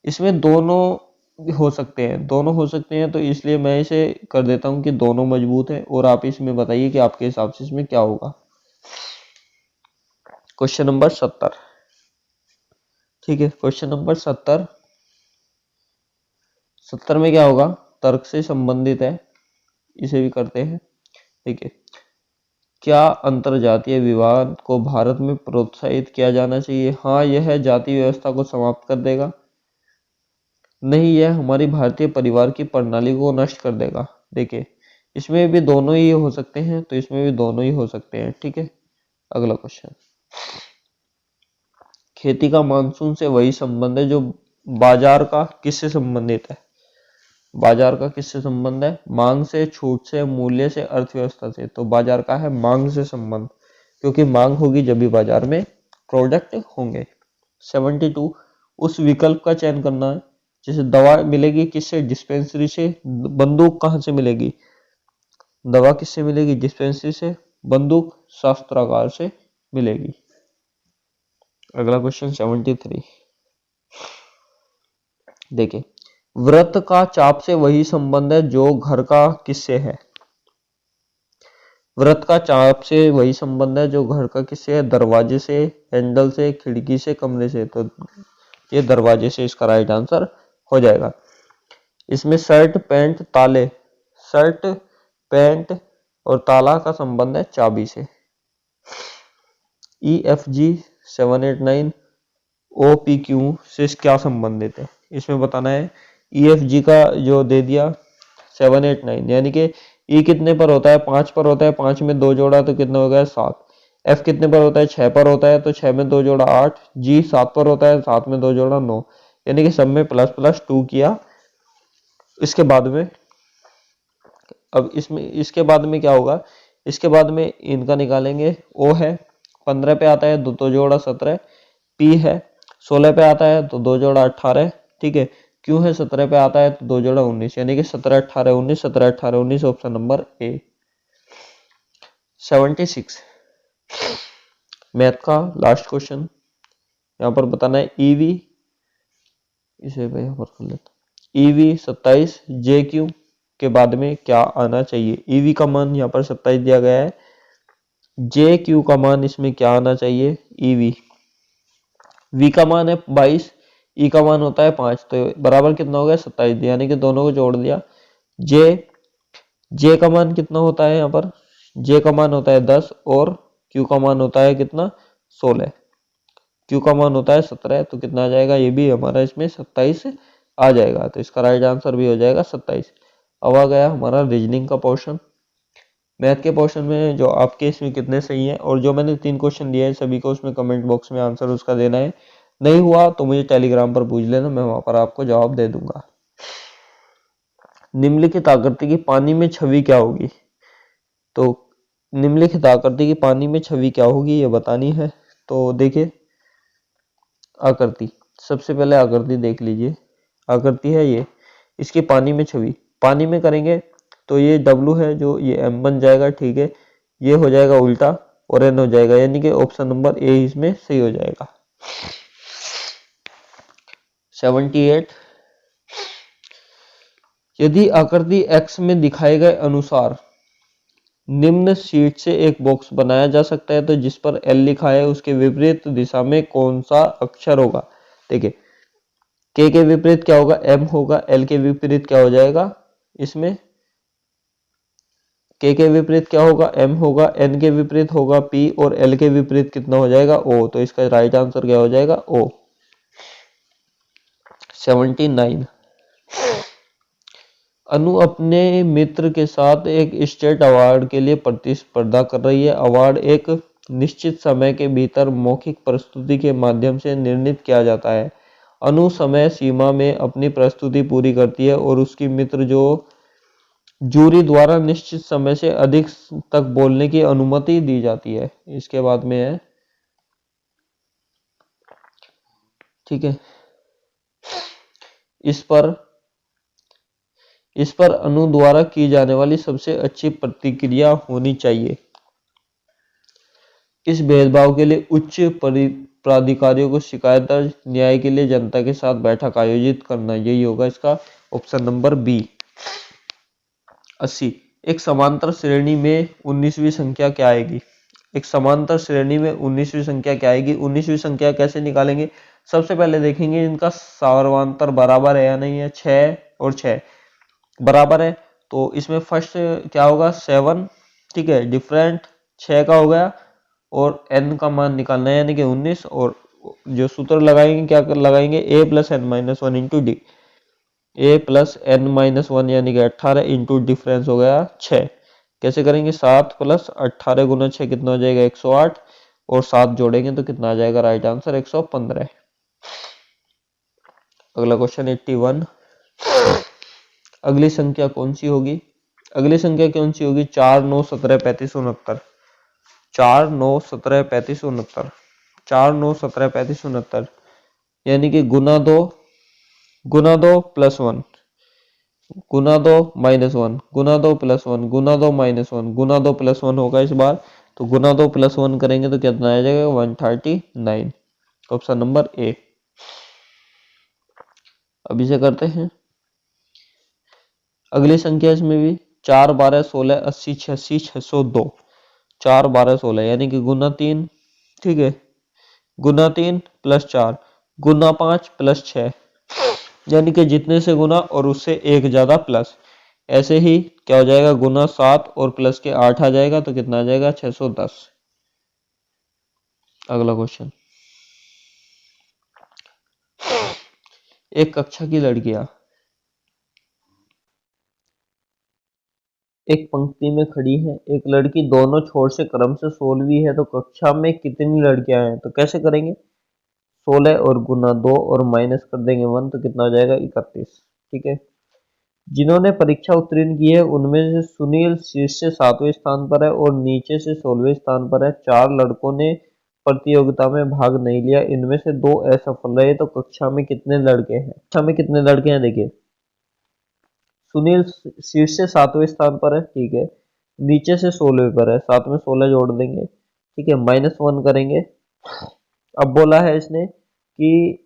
इसमें दोनों हो सकते हैं, दोनों हो सकते हैं, तो इसलिए मैं इसे कर देता हूं कि दोनों मजबूत है, और आप इसमें बताइए कि आपके हिसाब से इसमें क्या होगा। क्वेश्चन नंबर 70, ठीक है, क्वेश्चन नंबर 70 में क्या होगा, तर्क से संबंधित है, इसे भी करते हैं। ठीक है, क्या अंतरजातीय विवाह को भारत में प्रोत्साहित किया जाना चाहिए। हाँ, यह जाति व्यवस्था को समाप्त कर देगा। नहीं, यह हमारी भारतीय परिवार की प्रणाली को नष्ट कर देगा। देखिए इसमें भी दोनों ही हो सकते हैं, तो इसमें भी दोनों ही हो सकते हैं, ठीक है। अगला क्वेश्चन, खेती का मानसून से वही संबंध है जो बाजार का किससे संबंधित है। बाजार का किससे संबंध है, मांग से, छूट से, मूल्य से, अर्थव्यवस्था से। तो बाजार का है मांग से संबंध, क्योंकि मांग होगी जब भी बाजार में प्रोडक्ट होंगे। 72 उस विकल्प का चयन करना है। जैसे दवा मिलेगी किससे, डिस्पेंसरी से। बंदूक कहाँ से मिलेगी, दवा किससे मिलेगी, डिस्पेंसरी से। बंदूक शस्त्रागार से मिलेगी। अगला क्वेश्चन 73 देखिए, व्रत का चाप से वही संबंध है जो घर का किससे है। व्रत का चाप से वही संबंध है जो घर का किससे है, दरवाजे से, हैंडल से, खिड़की से, कमरे से। तो ये दरवाजे से इसका राइट आंसर हो जाएगा। इसमें शर्ट पैंट ताले, शर्ट पैंट और ताला का संबंध है चाबी से। EFG 789 OPQ से क्या संबंधित है, इसमें बताना है। EFG का जो दे दिया 789, यानी कि E कितने पर होता है, 5 पर होता है, 5 में 2 जोड़ा तो कितना हो गया 7। F कितने पर होता है, 6 पर होता है, तो 6 में 2 जोड़ा 8। G 7 पर होता है, 7 में 2 जोड़ा 9। यानी कि सब में प्लस प्लस 2 किया। इसके बाद में अब इसके बाद में क्या होगा, इसके बाद में इनका निकालेंगे। O है 15 पे आता है, 2 जोड़ा 17। P है 16 पे आता है, तो 2 जोड़ा 18। ठीक है। Q है 17 पे आता है, तो 2 जोड़ा 19, यानी कि 17 18 19, 17 18 19, ऑप्शन नंबर A। 76 मैथ का लास्ट क्वेश्चन, यहाँ पर बताना है EV, इसे यहाँ पर कर लेता, EV 27 JQ के बाद में क्या आना चाहिए। EV का मान यहाँ पर 27 दिया गया है, JQ का मान इसमें क्या आना चाहिए, EV। V का मान है 22, E का मान होता है 5, तो बराबर कितना हो गया 27, यानी कि दोनों को जोड़ दिया। J का मान कितना होता है, यहाँ पर J का मान होता है 10 और Q का मान होता है कितना 16। Q का मान होता है 17, तो कितना आ जाएगा, ये भी हमारा इसमें 27 आ जाएगा। तो इसका राइट आंसर भी हो जाएगा 27। अब आ गया हमारा रीजनिंग का पोर्शन। मैथ के पोर्शन में जो आपके इसमें कितने सही हैं, और जो मैंने 3 क्वेश्चन दिए हैं सभी को उसमें कमेंट बॉक्स में आंसर उसका देना है। नहीं हुआ तो मुझे टेलीग्राम पर पूछ लेना, मैं वहां पर आपको जवाब दे दूंगा। निम्नलिखित आकृति की पानी में छवि क्या होगी, तो निम्नलिखित आकृति की पानी में छवि क्या होगी ये बतानी है। तो देखिए आकृति, सबसे पहले आकृति देख लीजिए। आकृति है ये, इसकी पानी में छवि, पानी में करेंगे तो ये W है जो ये M बन जाएगा। ठीक है, ये हो जाएगा उल्टा और N हो जाएगा, यानी कि ऑप्शन नंबर A इसमें सही हो जाएगा। 78 यदि आकृति X में दिखाए गए अनुसार निम्न शीट से एक बॉक्स बनाया जा सकता है, तो जिस पर L लिखा है उसके विपरीत दिशा में कौन सा अक्षर होगा। देखिए K के विपरीत क्या होगा, M होगा। L के विपरीत क्या हो जाएगा, इसमें K के विपरीत क्या होगा, M होगा। N के विपरीत होगा P और L के विपरीत कितना हो जाएगा, O। तो इसका राइट आंसर क्या हो जाएगा, O। 79 अनु अपने मित्र के साथ एक स्टेट अवार्ड के लिए प्रतिस्पर्धा कर रही है। अवार्ड एक निश्चित समय के भीतर मौखिक प्रस्तुति के माध्यम से निर्णीत किया जाता है। अनु समय सीमा में अपनी प्रस्तुति पूरी करती है और उसकी मित्र जो जूरी द्वारा निश्चित समय से अधिक तक बोलने की अनुमति दी जाती है। इसके बाद में है, ठीक है, इस पर अनु द्वारा की जाने वाली सबसे अच्छी प्रतिक्रिया होनी चाहिए। इस भेदभाव के लिए उच्च प्राधिकारियों को शिकायत दर्ज, न्याय के लिए जनता के साथ बैठक आयोजित करना, यही होगा इसका ऑप्शन नंबर B। 80 एक समांतर श्रेणी में 19वीं संख्या क्या आएगी। एक समांतर श्रेणी में 19वीं संख्या क्या आएगी। 19वीं संख्या कैसे निकालेंगे, सबसे पहले देखेंगे इनका सर्वांतर बराबर है या नहीं है। 6 और 6 बराबर है, तो इसमें फर्स्ट क्या होगा 7। ठीक है, डिफरेंट 6 का हो गया और n का मान निकालना है, यानी कि 19। और जो सूत्र लगाएंगे क्या लगाएंगे, a + n-1 into D, a + n-1 यानी कि 18 इंटू डिफरेंस हो गया 6। कैसे करेंगे, 7 + 18 गुना 6 कितना हो जाएगा 108, और 7 जोड़ेंगे तो कितना आ जाएगा, राइट आंसर 115। अगला क्वेश्चन 81 अगली संख्या कौन सी होगी। अगली संख्या कौन सी होगी, 4 9 17 35 69। 4 9 17 35 69, 4 9 17 35 69, यानी कि गुना दो प्लस वन, गुना दो माइनस वन, गुना दो प्लस वन, गुना दो माइनस वन, गुना दो प्लस वन होगा इस बार, तो गुना दो प्लस वन करेंगे तो कितना आ जाएगा 139, ऑप्शन नंबर ए। अभी से करते हैं अगली संख्या, इसमें भी 4 12 16 80 86 602, 4 12 16 यानी कि गुना 3, ठीक है, गुना 3 प्लस 4, गुना 5 प्लस 6, यानी कि जितने से गुना और उससे एक ज्यादा प्लस। ऐसे ही क्या हो जाएगा, गुना 7 और प्लस के 8 आ जाएगा तो कितना आ जाएगा 610। अगला क्वेश्चन, एक कक्षा की लड़कियां एक पंक्ति में खड़ी है, एक लड़की दोनों छोर से क्रम से 16वीं है, तो कक्षा में कितनी लड़कियां हैं? तो कैसे करेंगे, 16 और गुना 2 और माइनस कर देंगे 1, तो कितना हो जाएगा 31, ठीक है। जिन्होंने परीक्षा उत्तीर्ण की है उनमें से सुनील शीर्ष से 7वें स्थान पर है और नीचे से 16वें स्थान पर है। 4 लड़कों ने प्रतियोगिता में भाग नहीं लिया, इनमें से 2 असफल रहे, तो कक्षा में कितने लड़के हैं? कक्षा में कितने लड़के हैं, देखिए सुनील शीर्ष से 7वें स्थान पर है, ठीक है, नीचे से 16वें पर है, साथ में 16 जोड़ देंगे, ठीक है, -1 करेंगे। अब बोला है इसने कि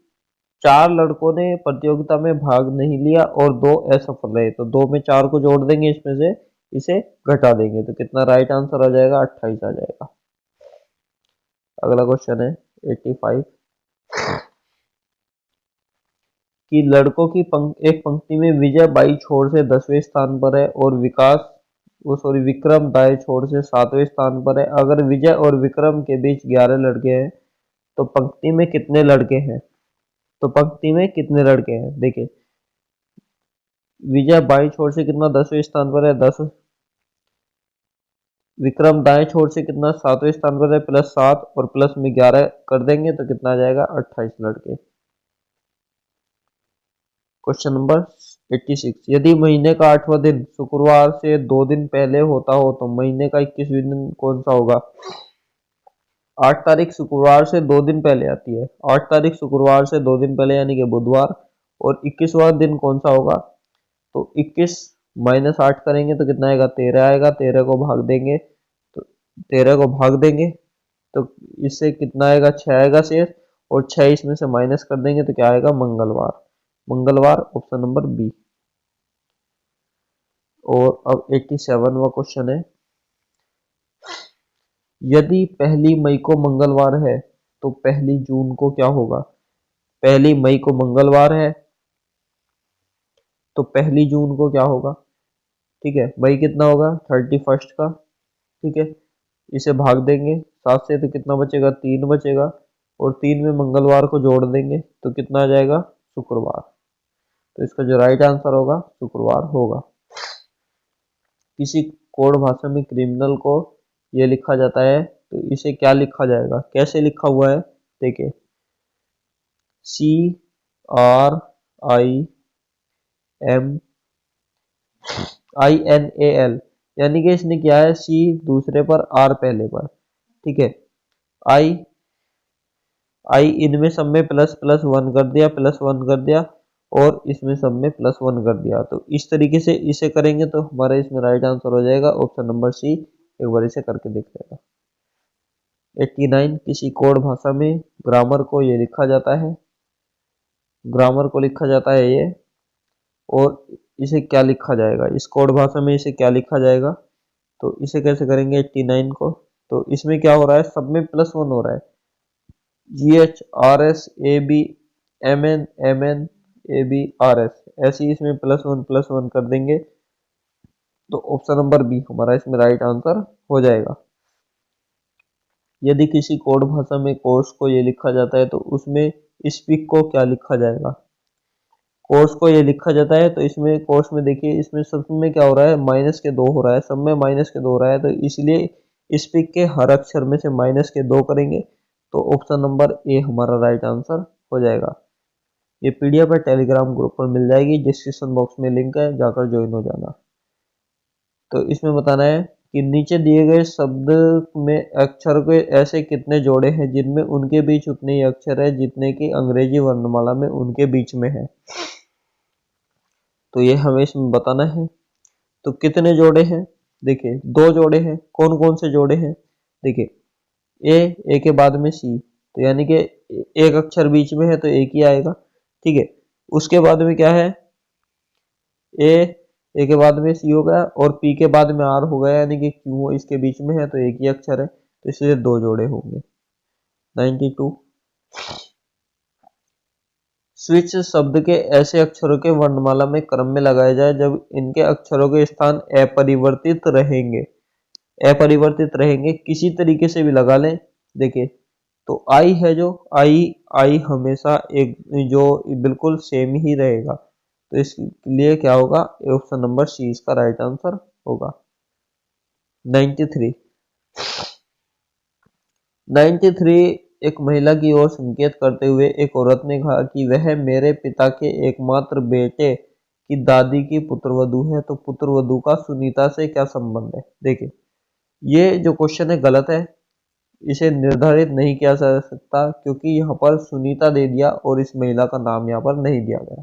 4 लड़कों ने प्रतियोगिता में भाग नहीं लिया और 2 असफल रहे, तो 2 में 4 को जोड़ देंगे, इसमें से इसे घटा देंगे, तो कितना राइट आंसर आ जाएगा 28 आ जाएगा। अगला क्वेश्चन है 85 कि लड़कों की एक पंक्ति में विजय बाई छोर से 10वें स्थान पर है और विक्रम दाएं छोर से 7वें स्थान पर है। अगर विजय और विक्रम के बीच 11 लड़के हैं तो पंक्ति में कितने लड़के हैं? तो पंक्ति में कितने लड़के हैं, देखिए विजय बाई छोर से कितना 10वें स्थान पर है 10, विक्रम दाएं छोर से कितना 7वें स्थान पर है +7 और प्लस में 11 कर देंगे तो कितना आ जाएगा 28 लड़के। क्वेश्चन नंबर 86, यदि महीने का 8वां दिन शुक्रवार से 2 दिन पहले होता हो तो महीने का 21वां दिन कौन सा होगा? 8 तारीख शुक्रवार से 2 दिन पहले आती है, 8 तारीख शुक्रवार से 2 दिन पहले यानी कि बुधवार, और 21वां दिन कौन सा होगा? तो 21 -8 करेंगे तो कितना आएगा 13 आएगा, 13 को भाग देंगे तो 13 को भाग देंगे तो इससे कितना आएगा 6 आएगा शेष, और 6 इसमें से माइनस कर देंगे तो क्या आएगा मंगलवार, मंगलवार ऑप्शन नंबर बी। और अब 87वां क्वेश्चन है, यदि 1 मई को मंगलवार है तो 1 जून को क्या होगा? 1 मई को मंगलवार है तो 1 जून को क्या होगा? ठीक है, मई कितना होगा 31 का, ठीक है, इसे भाग देंगे 7 से तो कितना बचेगा 3 बचेगा, और 3 में मंगलवार को जोड़ देंगे तो कितना आ जाएगा शुक्रवार, तो इसका जो राइट आंसर होगा शुक्रवार होगा। किसी कोड भाषा में क्रिमिनल को ये लिखा जाता है तो इसे क्या लिखा जाएगा, कैसे लिखा हुआ है, देखिए CRIMINAL, यानी कि इसने क्या है C दूसरे पर R पहले पर, ठीक है, आई इनमें सब में ++1 कर दिया, +1 कर दिया, और इसमें सब में +1 कर दिया, तो इस तरीके से इसे करेंगे तो हमारा इसमें राइट आंसर हो जाएगा ऑप्शन नंबर सी। एक बार इसे करके देख लेगा। 89, किसी कोड भाषा में ग्रामर को ये लिखा जाता है, ग्रामर को लिखा जाता है ये, और इसे क्या लिखा जाएगा, इस कोड भाषा में इसे क्या लिखा जाएगा, तो इसे कैसे करेंगे 89 को, तो इसमें क्या हो रहा है सब में +1 हो रहा है, GHRSABMNMNABRS, ऐसे ही इसमें +1 कर देंगे तो ऑप्शन नंबर बी हमारा इसमें राइट आंसर हो जाएगा। यदि किसी कोड भाषा में कोर्स को ये लिखा जाता है तो उसमें स्पीक को क्या लिखा जाएगा, कोर्स को ये लिखा जाता है तो इसमें कोर्स में देखिए इसमें सब में क्या हो रहा है -2 हो रहा है, सब में -2 हो रहा है, तो इसलिए स्पीक के हर अक्षर में से -2 करेंगे तो ऑप्शन नंबर ए हमारा राइट आंसर हो जाएगा। ये पीडीएफ है टेलीग्राम ग्रुप पर मिल जाएगी, डिस्क्रिप्शन बॉक्स में लिंक है, जाकर ज्वाइन हो जाना। तो इसमें बताना है कि नीचे दिए गए शब्द में अक्षर के ऐसे कितने जोड़े हैं जिनमें उनके बीच उतने ही अक्षर है जितने कि अंग्रेजी वर्णमाला में उनके बीच में है। तो ये हमें इसमें बताना है। तो कितने जोड़े हैं, देखिए 2 जोड़े हैं। कौन कौन से जोड़े हैं, देखिए ए के बाद में सी, तो यानी कि एक अक्षर बीच में है तो एक ही आएगा, ठीक है। उसके बाद में क्या है, ए के बाद में सी हो गया और पी के बाद में आर हो गया, यानी कि क्यू इसके बीच में है तो एक ही अक्षर है, तो इसलिए 2 जोड़े होंगे। 92 स्विच शब्द के ऐसे अक्षरों के वर्णमाला में क्रम में लगाया जाए जब इनके अक्षरों के स्थान अपरिवर्तित रहेंगे। अपरिवर्तित रहेंगे किसी तरीके से भी लगा लें। देखिए तो आई है, जो आई हमेशा एक जो बिल्कुल सेम ही रहेगा, तो इसलिए क्या होगा, ऑप्शन नंबर सी इसका राइट आंसर होगा। 93 एक महिला की ओर संकेत करते हुए एक औरत ने कहा कि वह मेरे पिता के एकमात्र बेटे की दादी की पुत्रवधू है, तो पुत्रवधू का सुनीता से क्या संबंध है। देखिए ये जो क्वेश्चन है गलत है, इसे निर्धारित नहीं किया जा सकता क्योंकि यहाँ पर सुनीता दे दिया और इस महिला का नाम यहाँ पर नहीं दिया गया।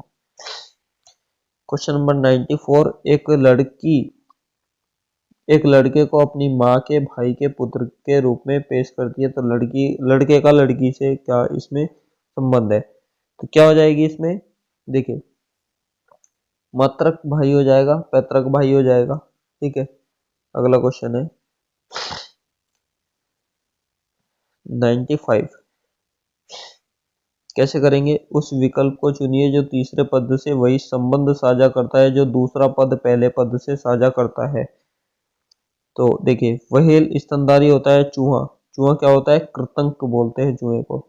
क्वेश्चन नंबर 94 एक लड़के को अपनी माँ के भाई के पुत्र के रूप में पेश करती है, तो लड़के का लड़की से क्या इसमें संबंध है, तो क्या हो जाएगी इसमें, देखिए मात्रक भाई हो जाएगा, पैतृक भाई हो जाएगा, ठीक है। अगला क्वेश्चन है 95 कैसे करेंगे, उस विकल्प को चुनिए जो तीसरे पद से वही संबंध साझा करता है जो दूसरा पद पहले पद से साझा करता है। तो देखिए व्हेल स्तनधारी होता है चूहा, चूहा क्या होता है, कृतंक बोलते हैं चूहे को।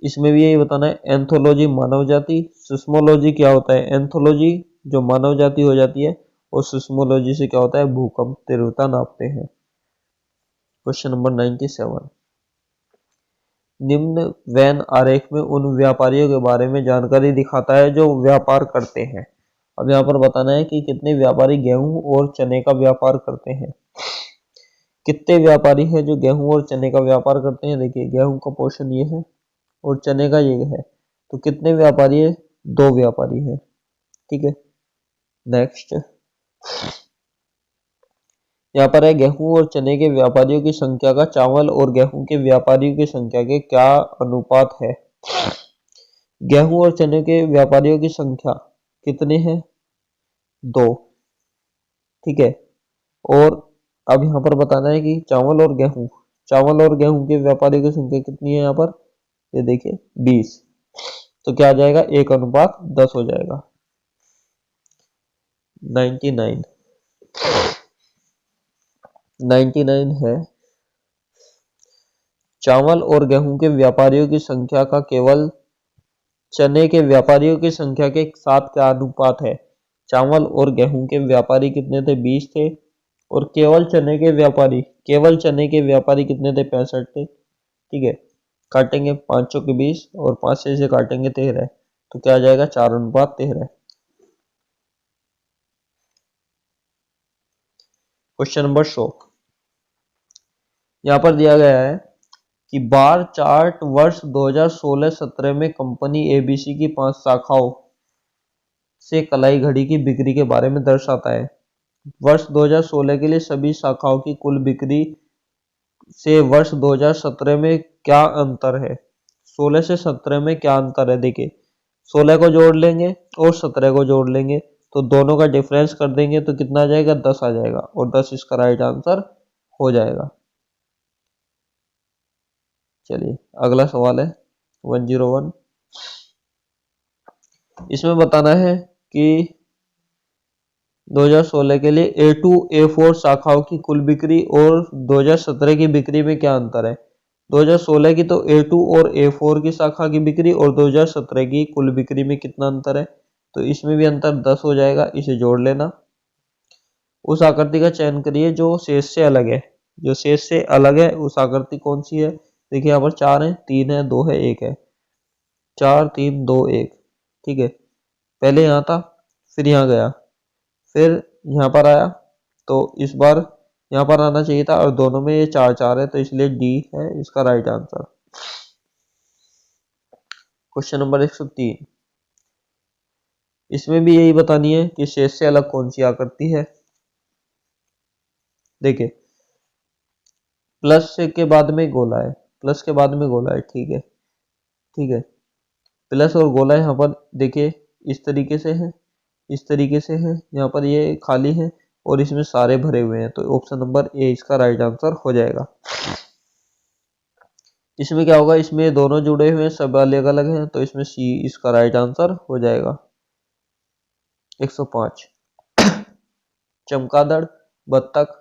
इसमें भी यही बताना है। एंथोलॉजी मानव जाति, सिस्मोलॉजी क्या होता है, एंथोलॉजी जो मानव जाति हो जाती है और सिस्मोलॉजी से क्या होता है, भूकंप तीव्रता नापते हैं। क्वेश्चन नंबर 97 निम्न वैन आरेख में उन व्यापारियों के बारे में जानकारी दिखाता है जो व्यापार करते हैं। अब यहाँ पर बताना है कि कितने व्यापारी गेहूं और चने का व्यापार करते हैं। कितने व्यापारी हैं जो गेहूं और चने का व्यापार करते हैं, देखिए गेहूं का पोर्शन ये है और चने का ये है, तो कितने व्यापारी है, 2 व्यापारी है, ठीक है। नेक्स्ट यहाँ पर है गेहूं और चने के व्यापारियों की संख्या का चावल और गेहूं के व्यापारियों की संख्या के क्या अनुपात है। गेहूं और चने के व्यापारियों की संख्या कितने हैं, 2, ठीक है। और अब यहाँ पर बताना है कि चावल और गेहूं के व्यापारियों की संख्या कितनी है, यहाँ पर ये देखिए 20, तो क्या आ जाएगा, 1:10 हो जाएगा। 99 है चावल और गेहूं के व्यापारियों की संख्या का केवल चने के व्यापारियों की संख्या के साथ क्या अनुपात है। चावल और गेहूं के व्यापारी कितने थे, 20 थे, और केवल चने के व्यापारी कितने थे, 65 थे, ठीक है। काटेंगे 5 के 20 और 5 से काटेंगे 13, तो क्या आ जाएगा, 4:13। क्वेश्चन नंबर 100 यहाँ पर दिया गया है कि बार चार्ट वर्ष 2016-17 में कंपनी एबीसी की 5 शाखाओं से कलाई घड़ी की बिक्री के बारे में दर्शाता है। वर्ष 2016 के लिए सभी शाखाओं की कुल बिक्री से वर्ष 2017 में क्या अंतर है। 16 से 17 में क्या अंतर है, देखिए 16 को जोड़ लेंगे और 17 को जोड़ लेंगे तो दोनों का डिफरेंस कर देंगे तो कितना आ जाएगा, 10 आ जाएगा, और 10 इसका राइट आंसर हो जाएगा। चलिए अगला सवाल है 101 इसमें बताना है कि 2016 के लिए A2 A4 शाखाओं की कुल बिक्री और 2017 की बिक्री में क्या अंतर है। 2016 की तो A2 और A4 की शाखा की बिक्री और 2017 की कुल बिक्री में कितना अंतर है, तो इसमें भी अंतर 10 हो जाएगा, इसे जोड़ लेना। उस आकृति का चयन करिए जो शेष से अलग है, जो शेष से अलग है उस आकृति कौन सी है, देखिए यहाँ पर 4 है, 3 है, 2 है, 1 है, 4 3 2 1, ठीक है। पहले यहाँ था, फिर यहाँ गया, फिर यहाँ पर आया, तो इस बार यहाँ पर आना चाहिए था और दोनों में ये 4 4 है, तो इसलिए डी है इसका राइट आंसर। क्वेश्चन नंबर 103, इसमें भी यही बतानी है कि शेष से अलग कौन सी आकृति है। देखिए प्लस के बाद में गोला है, प्लस के बाद में गोला है, ठीक है, ठीक है, प्लस और गोला यहाँ पर देखिए इस तरीके से है, इस तरीके से है, यहाँ पर ये खाली है और इसमें सारे भरे हुए हैं, तो ऑप्शन नंबर ए इसका राइट आंसर हो जाएगा। इसमें क्या होगा, इसमें दोनों जुड़े हुए हैं, सब अलग अलग हैं, तो इसमें सी इसका राइट आंसर हो जाएगा। 105, चमगादड़, बत्तख,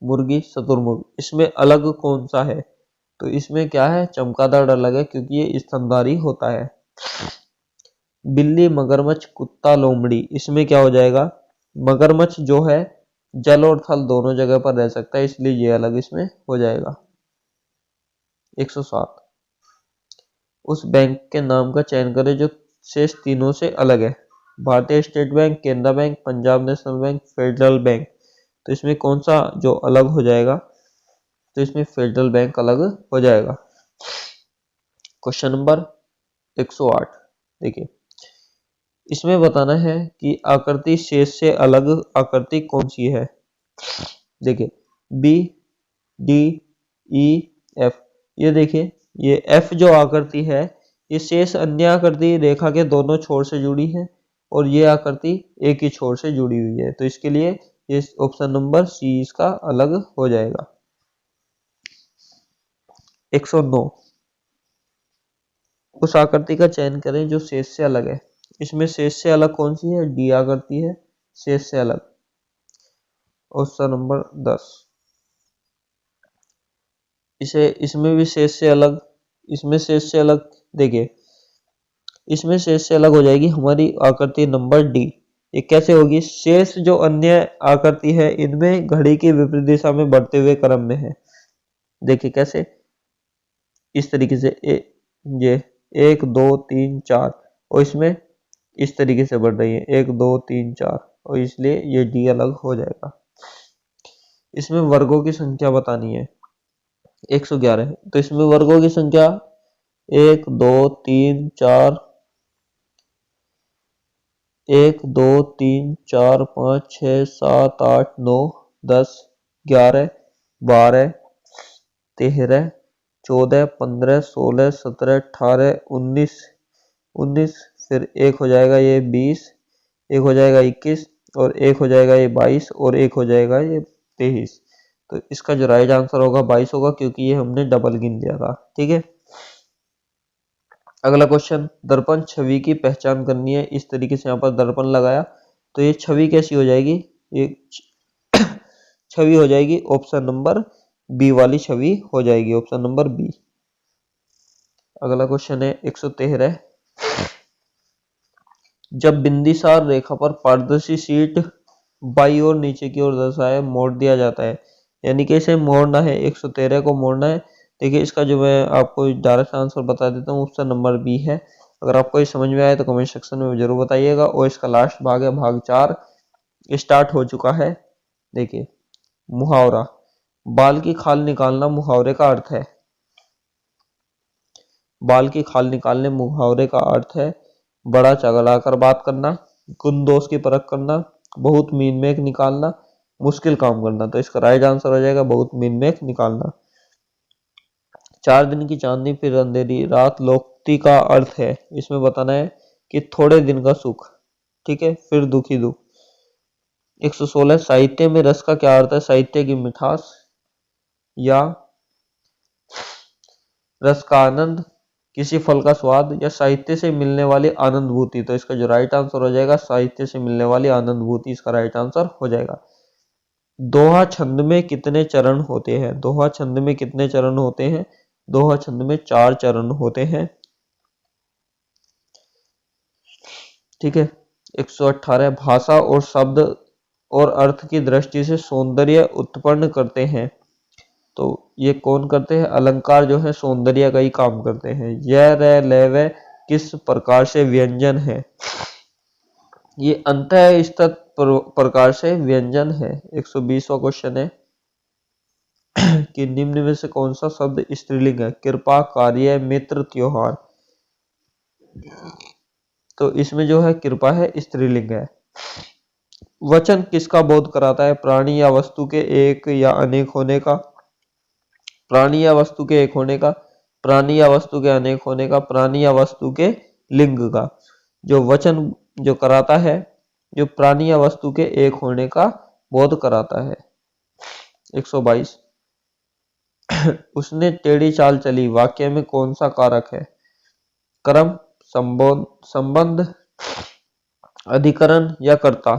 मुर्गी, शुतुरमुर्ग, इसमें अलग कौन सा है, तो इसमें क्या है, चमगादड़ अलग है क्योंकि ये स्तनधारी होता है। बिल्ली, मगरमच्छ, कुत्ता, लोमड़ी, इसमें क्या हो जाएगा, मगरमच्छ जो है जल और थल दोनों जगह पर रह सकता है, इसलिए ये अलग इसमें हो जाएगा। 107, उस बैंक के नाम का चयन करें जो शेष तीनों से अलग है। भारतीय state bank, Canara bank, Punjab national bank, federal bank, तो इसमें कौन सा जो अलग हो जाएगा, तो इसमें फेडरल बैंक अलग हो जाएगा। क्वेश्चन नंबर 108, देखिए इसमें बताना है कि आकृति शेष से अलग आकृति कौन सी है। देखिए बी, डी, ई, एफ, ये देखिए ये एफ जो आकृति है ये शेष अन्य आकृति रेखा के दोनों छोर से जुड़ी है और ये आकृति एक ही छोर से जुड़ी हुई है, तो इसके लिए ये ऑप्शन नंबर सी इसका अलग हो जाएगा। 109, उस आकृति का चयन करें जो शेष से अलग है। इसमें शेष से अलग कौन सी है, डी आकृति है शेष से अलग। ऑप्शन नंबर 10, इसमें भी शेष से अलग, इसमें शेष से अलग, देखिए इसमें शेष से अलग हो जाएगी हमारी आकृति नंबर डी। ये कैसे होगी, शेष जो अन्य आकृति है इनमें घड़ी की विपरीत दिशा में बढ़ते हुए क्रम में है। देखिए कैसे, इस तरीके से ये 1 2 3 4 और इसमें इस तरीके से बढ़ रही है 1 2 3 4 और इसलिए ये डी अलग हो जाएगा। इसमें वर्गों की संख्या बतानी है 111, तो इसमें वर्गों की संख्या 1 2 3 4 1 2 3 4 5 6 7 8 9 10 11 12 13 14 15 16 17 18 19 19, फिर एक हो जाएगा ये 20, एक हो जाएगा 21 और एक हो जाएगा ये 22 और एक हो जाएगा ये 23, तो इसका जो राइट आंसर होगा 22 होगा क्योंकि ये हमने डबल गिन दिया था। ठीक है, अगला क्वेश्चन, दर्पण छवि की पहचान करनी है। इस तरीके से यहाँ पर दर्पण लगाया तो ये छवि कैसी हो जाएगी, ये छवि हो जाएगी ऑप्शन नंबर बी वाली छवि हो जाएगी, ऑप्शन नंबर बी। अगला क्वेश्चन है 113, जब बिंदीसार रेखा पर पारदर्शी शीट बाई और नीचे की ओर दर्शाए मोड़ दिया जाता है, यानी कि इसे मोड़ना है, 113 को मोड़ना है। देखिए इसका जो मैं आपको डायरेक्ट आंसर बता देता हूँ, ऑप्शन नंबर बी है। अगर आपको ये समझ में आए तो कमेंट सेक्शन में जरूर बताइएगा। और इसका लास्ट भाग है भाग 4 स्टार्ट हो चुका है। देखिए मुहावरा, बाल की खाल निकालना मुहावरे का अर्थ है। बाल की खाल निकालने मुहावरे का अर्थ है बड़ा चगला कर बात करना, गुण दोष की परख करना, बहुत मीन मेक निकालना, मुश्किल काम करना। तो इसका राइट आंसर हो जाएगा बहुत मीन मेक निकालना। 4 दिन की चांदनी फिर अंधेरी रात लोकती का अर्थ है, इसमें बताना है कि थोड़े दिन का सुख, ठीक है, फिर दुखी दुख। 116, साहित्य में रस का क्या अर्थ है, साहित्य की मिठास या रस का आनंद, किसी फल का स्वाद या साहित्य से मिलने वाली आनंदभूति। तो इसका जो राइट आंसर हो जाएगा साहित्य से मिलने वाली आनंदभूति, इसका राइट आंसर हो जाएगा। दोहा छंद में कितने चरण होते हैं, दोहा छंद में कितने चरण होते हैं, दोहा छंद में 4 चरण होते हैं। ठीक है, 118, भाषा और शब्द और अर्थ की दृष्टि से सौंदर्य उत्पन्न करते हैं। तो ये कौन करते हैं, अलंकार जो है सौंदर्य का ही काम करते हैं। यह रे ले वे किस प्रकार से व्यंजन है, ये अंतः स्थित प्रकार से व्यंजन है। 120वां क्वेश्चन है कि निम्न में से कौन सा शब्द स्त्रीलिंग है? कृपा, कार्य, मित्र, त्योहार। तो इसमें जो है कृपा है स्त्रीलिंग है। वचन किसका बोध कराता है? प्राणी या वस्तु के एक या अनेक होने का, प्राणी या वस्तु के एक होने का, प्राणी या वस्तु के अनेक होने का, प्राणी या वस्तु के लिंग का। जो वचन जो कराता है, जो प्राणी या वस्तु के एक होने का बोध कराता है। 122 उसने टेढ़ी चाल चली, वाक्य में कौन सा कारक है? कर्म, संबंध, अधिकरण या कर्ता।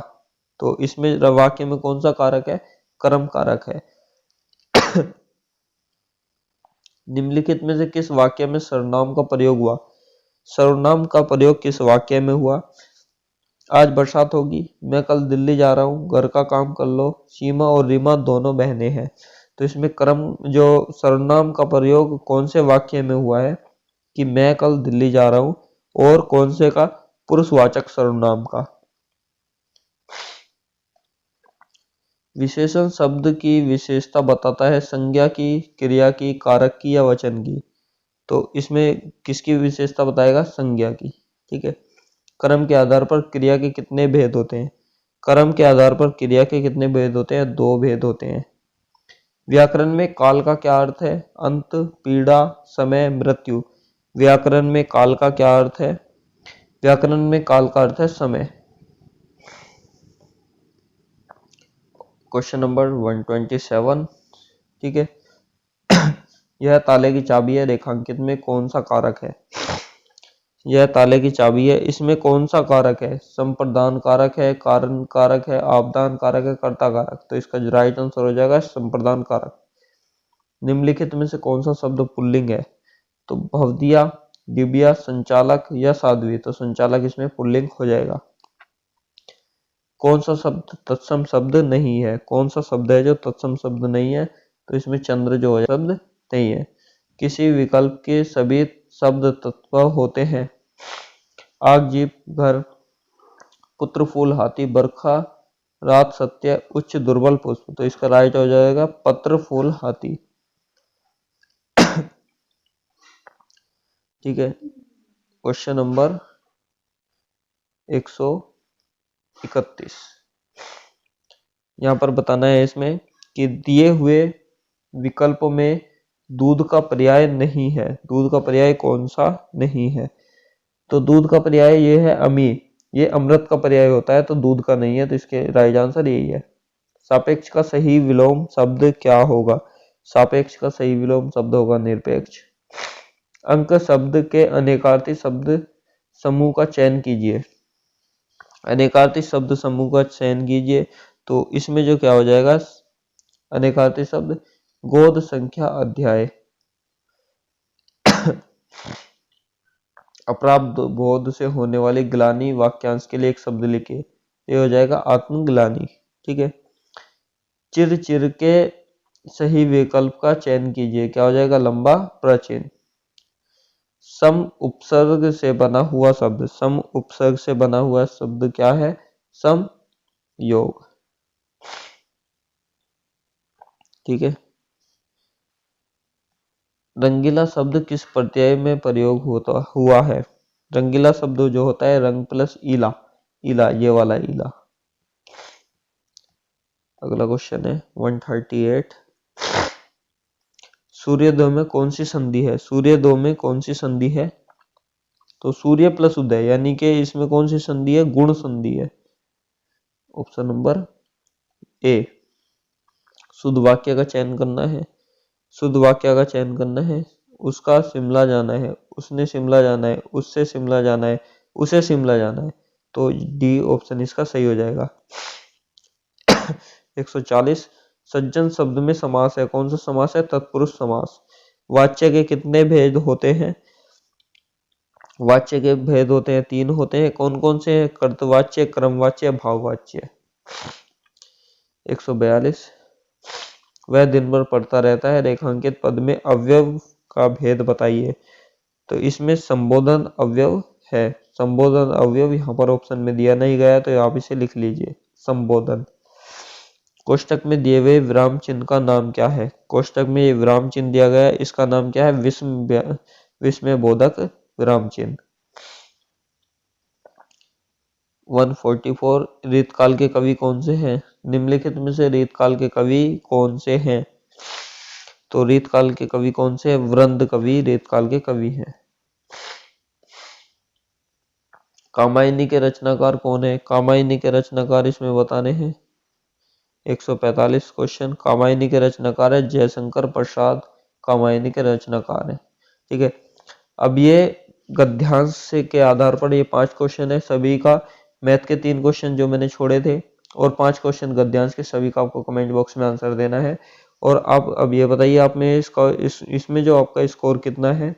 तो इसमें वाक्य में कौन सा कारक है? कर्म कारक है। निम्नलिखित में से किस वाक्य में सर्वनाम का प्रयोग हुआ? सर्वनाम का प्रयोग किस वाक्य में हुआ? आज बरसात होगी, मैं कल दिल्ली जा रहा हूँ, घर का काम कर लो, सीमा और रीमा दोनों बहनें हैं। तो इसमें क्रम जो सर्वनाम का प्रयोग कौन से वाक्य में हुआ है कि मैं कल दिल्ली जा रहा हूँ, और कौन से का? पुरुषवाचक सर्वनाम का। विशेषण शब्द की विशेषता बताता है, संज्ञा की, क्रिया की, कारक की या वचन की। तो इसमें किसकी विशेषता बताएगा? संज्ञा की। ठीक है। कर्म के आधार पर क्रिया के कितने भेद होते हैं? कर्म के आधार पर क्रिया के कितने भेद होते हैं? 2 भेद होते हैं। व्याकरण में काल का क्या अर्थ है? अंत, पीड़ा, समय, मृत्यु। व्याकरण में काल का क्या अर्थ है? व्याकरण में काल का अर्थ है समय। Question number 127। ठीक है। यह ताले की चाबी है, रेखांकित में कौन सा कारक है? यह ताले की चाबी है, इसमें कौन सा कारक है? संप्रदान कारक है, कारण कारक है, आपदान कारक है, कर्ता कारक। तो इसका जो राइट आंसर हो जाएगा संप्रदान कारक। निम्नलिखित में से कौन सा शब्द पुल्लिंग है? तो भवदिया, दिव्या, संचालक या साध्वी। तो संचालक इसमें पुल्लिंग हो जाएगा। कौन सा शब्द तत्सम शब्द नहीं है? कौन सा शब्द है जो तत्सम शब्द नहीं है? तो इसमें चंद्र जो है शब्द नहीं है। किसी विकल्प के सभी शब्द तत्व होते हैं। आग, जीप, घर, पुत्र, फूल, हाथी, बरखा, रात, सत्य, उच्च, दुर्बल, पुष्प। तो इसका राइट हो जाएगा पत्र, फूल, हाथी। ठीक है। Question number 131। यहां पर बताना है इसमें कि दिए हुए विकल्पों में दूध का पर्याय नहीं है। दूध का पर्याय कौन सा नहीं है? तो दूध का पर्याय ये है अमी, ये अमृत का पर्याय होता है, तो दूध का नहीं है। तो इसके राइट आंसर यही है। सापेक्ष का सही विलोम शब्द क्या होगा? सापेक्ष का सही विलोम शब्द होगा निरपेक्ष। अंक शब्द के अनेकार्थी शब्द समूह का चयन कीजिए। अनेकार्थी शब्द समूह का चयन कीजिए। तो इसमें जो क्या हो जाएगा? अनेकार्थी शब्द गोद, संख्या, अध्याय। अप्राप्त बोध से होने वाली ग्लानि वाक्यांश के लिए एक शब्द लिखिए। ये हो जाएगा आत्मग्लानि। ठीक है। चिर चिर के सही विकल्प का चयन कीजिए। क्या हो जाएगा? लंबा, प्राचीन। सम उपसर्ग से बना हुआ शब्द, सम उपसर्ग से बना हुआ शब्द क्या है? सम योग। ठीक है। रंगीला शब्द किस प्रत्यय में प्रयोग हुआ है? रंगीला शब्द जो होता है रंग प्लस ईला, ईला, ये वाला ईला। अगला क्वेश्चन है 138। सूर्योदय में कौन सी संधि है? सूर्योदय में कौन सी संधि है? तो सूर्य प्लस उदय, यानी कि इसमें कौन सी संधि है? गुण संधि है। Option number A. शुद्ध वाक्य का चयन करना है। शुद्ध वाक्य का चयन करना है। उसका शिमला जाना है, उसने शिमला जाना है, उससे शिमला जाना है, उसे शिमला जाना है। तो डी ऑप्शन इसका सही हो जाएगा। 140। सज्जन शब्द में समास है, कौन सा समास है? तत्पुरुष समास। वाच्य के कितने भेद होते हैं? वाच्य के भेद होते हैं 3 होते हैं। कौन कौन से हैं? कर्तवाच्य, क्रमवाच्य, भाववाच्य। 142। वह दिन भर पढ़ता रहता है, रेखांकित पद में अवयव का भेद बताइए। तो इसमें संबोधन अवयव है। संबोधन अवयव यहाँ पर ऑप्शन में दिया नहीं गया, तो आप इसे लिख लीजिए। संबोधन। कोष्टक में दिए हुए विराम चिन्ह का नाम क्या है? कोष्टक में ये विराम चिन्ह दिया गया है, इसका नाम क्या है? विस्मयबोधक विराम चिन्ह। 144 रीतकाल के कवि कौन से हैं? निम्नलिखित में से रीतकाल के कवि कौन से हैं? तो रीतकाल के कवि कौन से? वृंद कवि रीतकाल के कवि हैं। कामायनी के रचनाकार कौन है? कामायनी के रचनाकार इसमें बताने हैं। 145 क्वेश्चन। कामायनी के रचनाकार है जयशंकर प्रसाद, कामायनी के रचनाकार है। ठीक है, अब ये गद्यांश से के आधार पर ये 5 क्वेश्चन है सभी का। मैथ के 3 क्वेश्चन जो मैंने छोड़े थे और 5 क्वेश्चन गद्यांश के, सभी का आपको कमेंट बॉक्स में आंसर देना है। और आप अब ये बताइए आप में इसमें जो आपका स्कोर कितना है,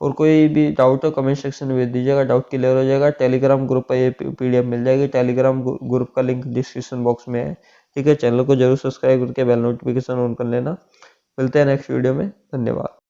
और कोई भी डाउट हो कमेंट सेक्शन में भेज दीजिएगा, डाउट क्लियर हो जाएगा। टेलीग्राम ग्रुप पर ये पीडीएफ मिल जाएगी, टेलीग्राम ग्रुप का लिंक डिस्क्रिप्शन बॉक्स में है। ठीक है, चैनल को जरूर सब्सक्राइब करके बेल नोटिफिकेशन ऑन कर लेना। मिलते हैं नेक्स्ट वीडियो में, धन्यवाद।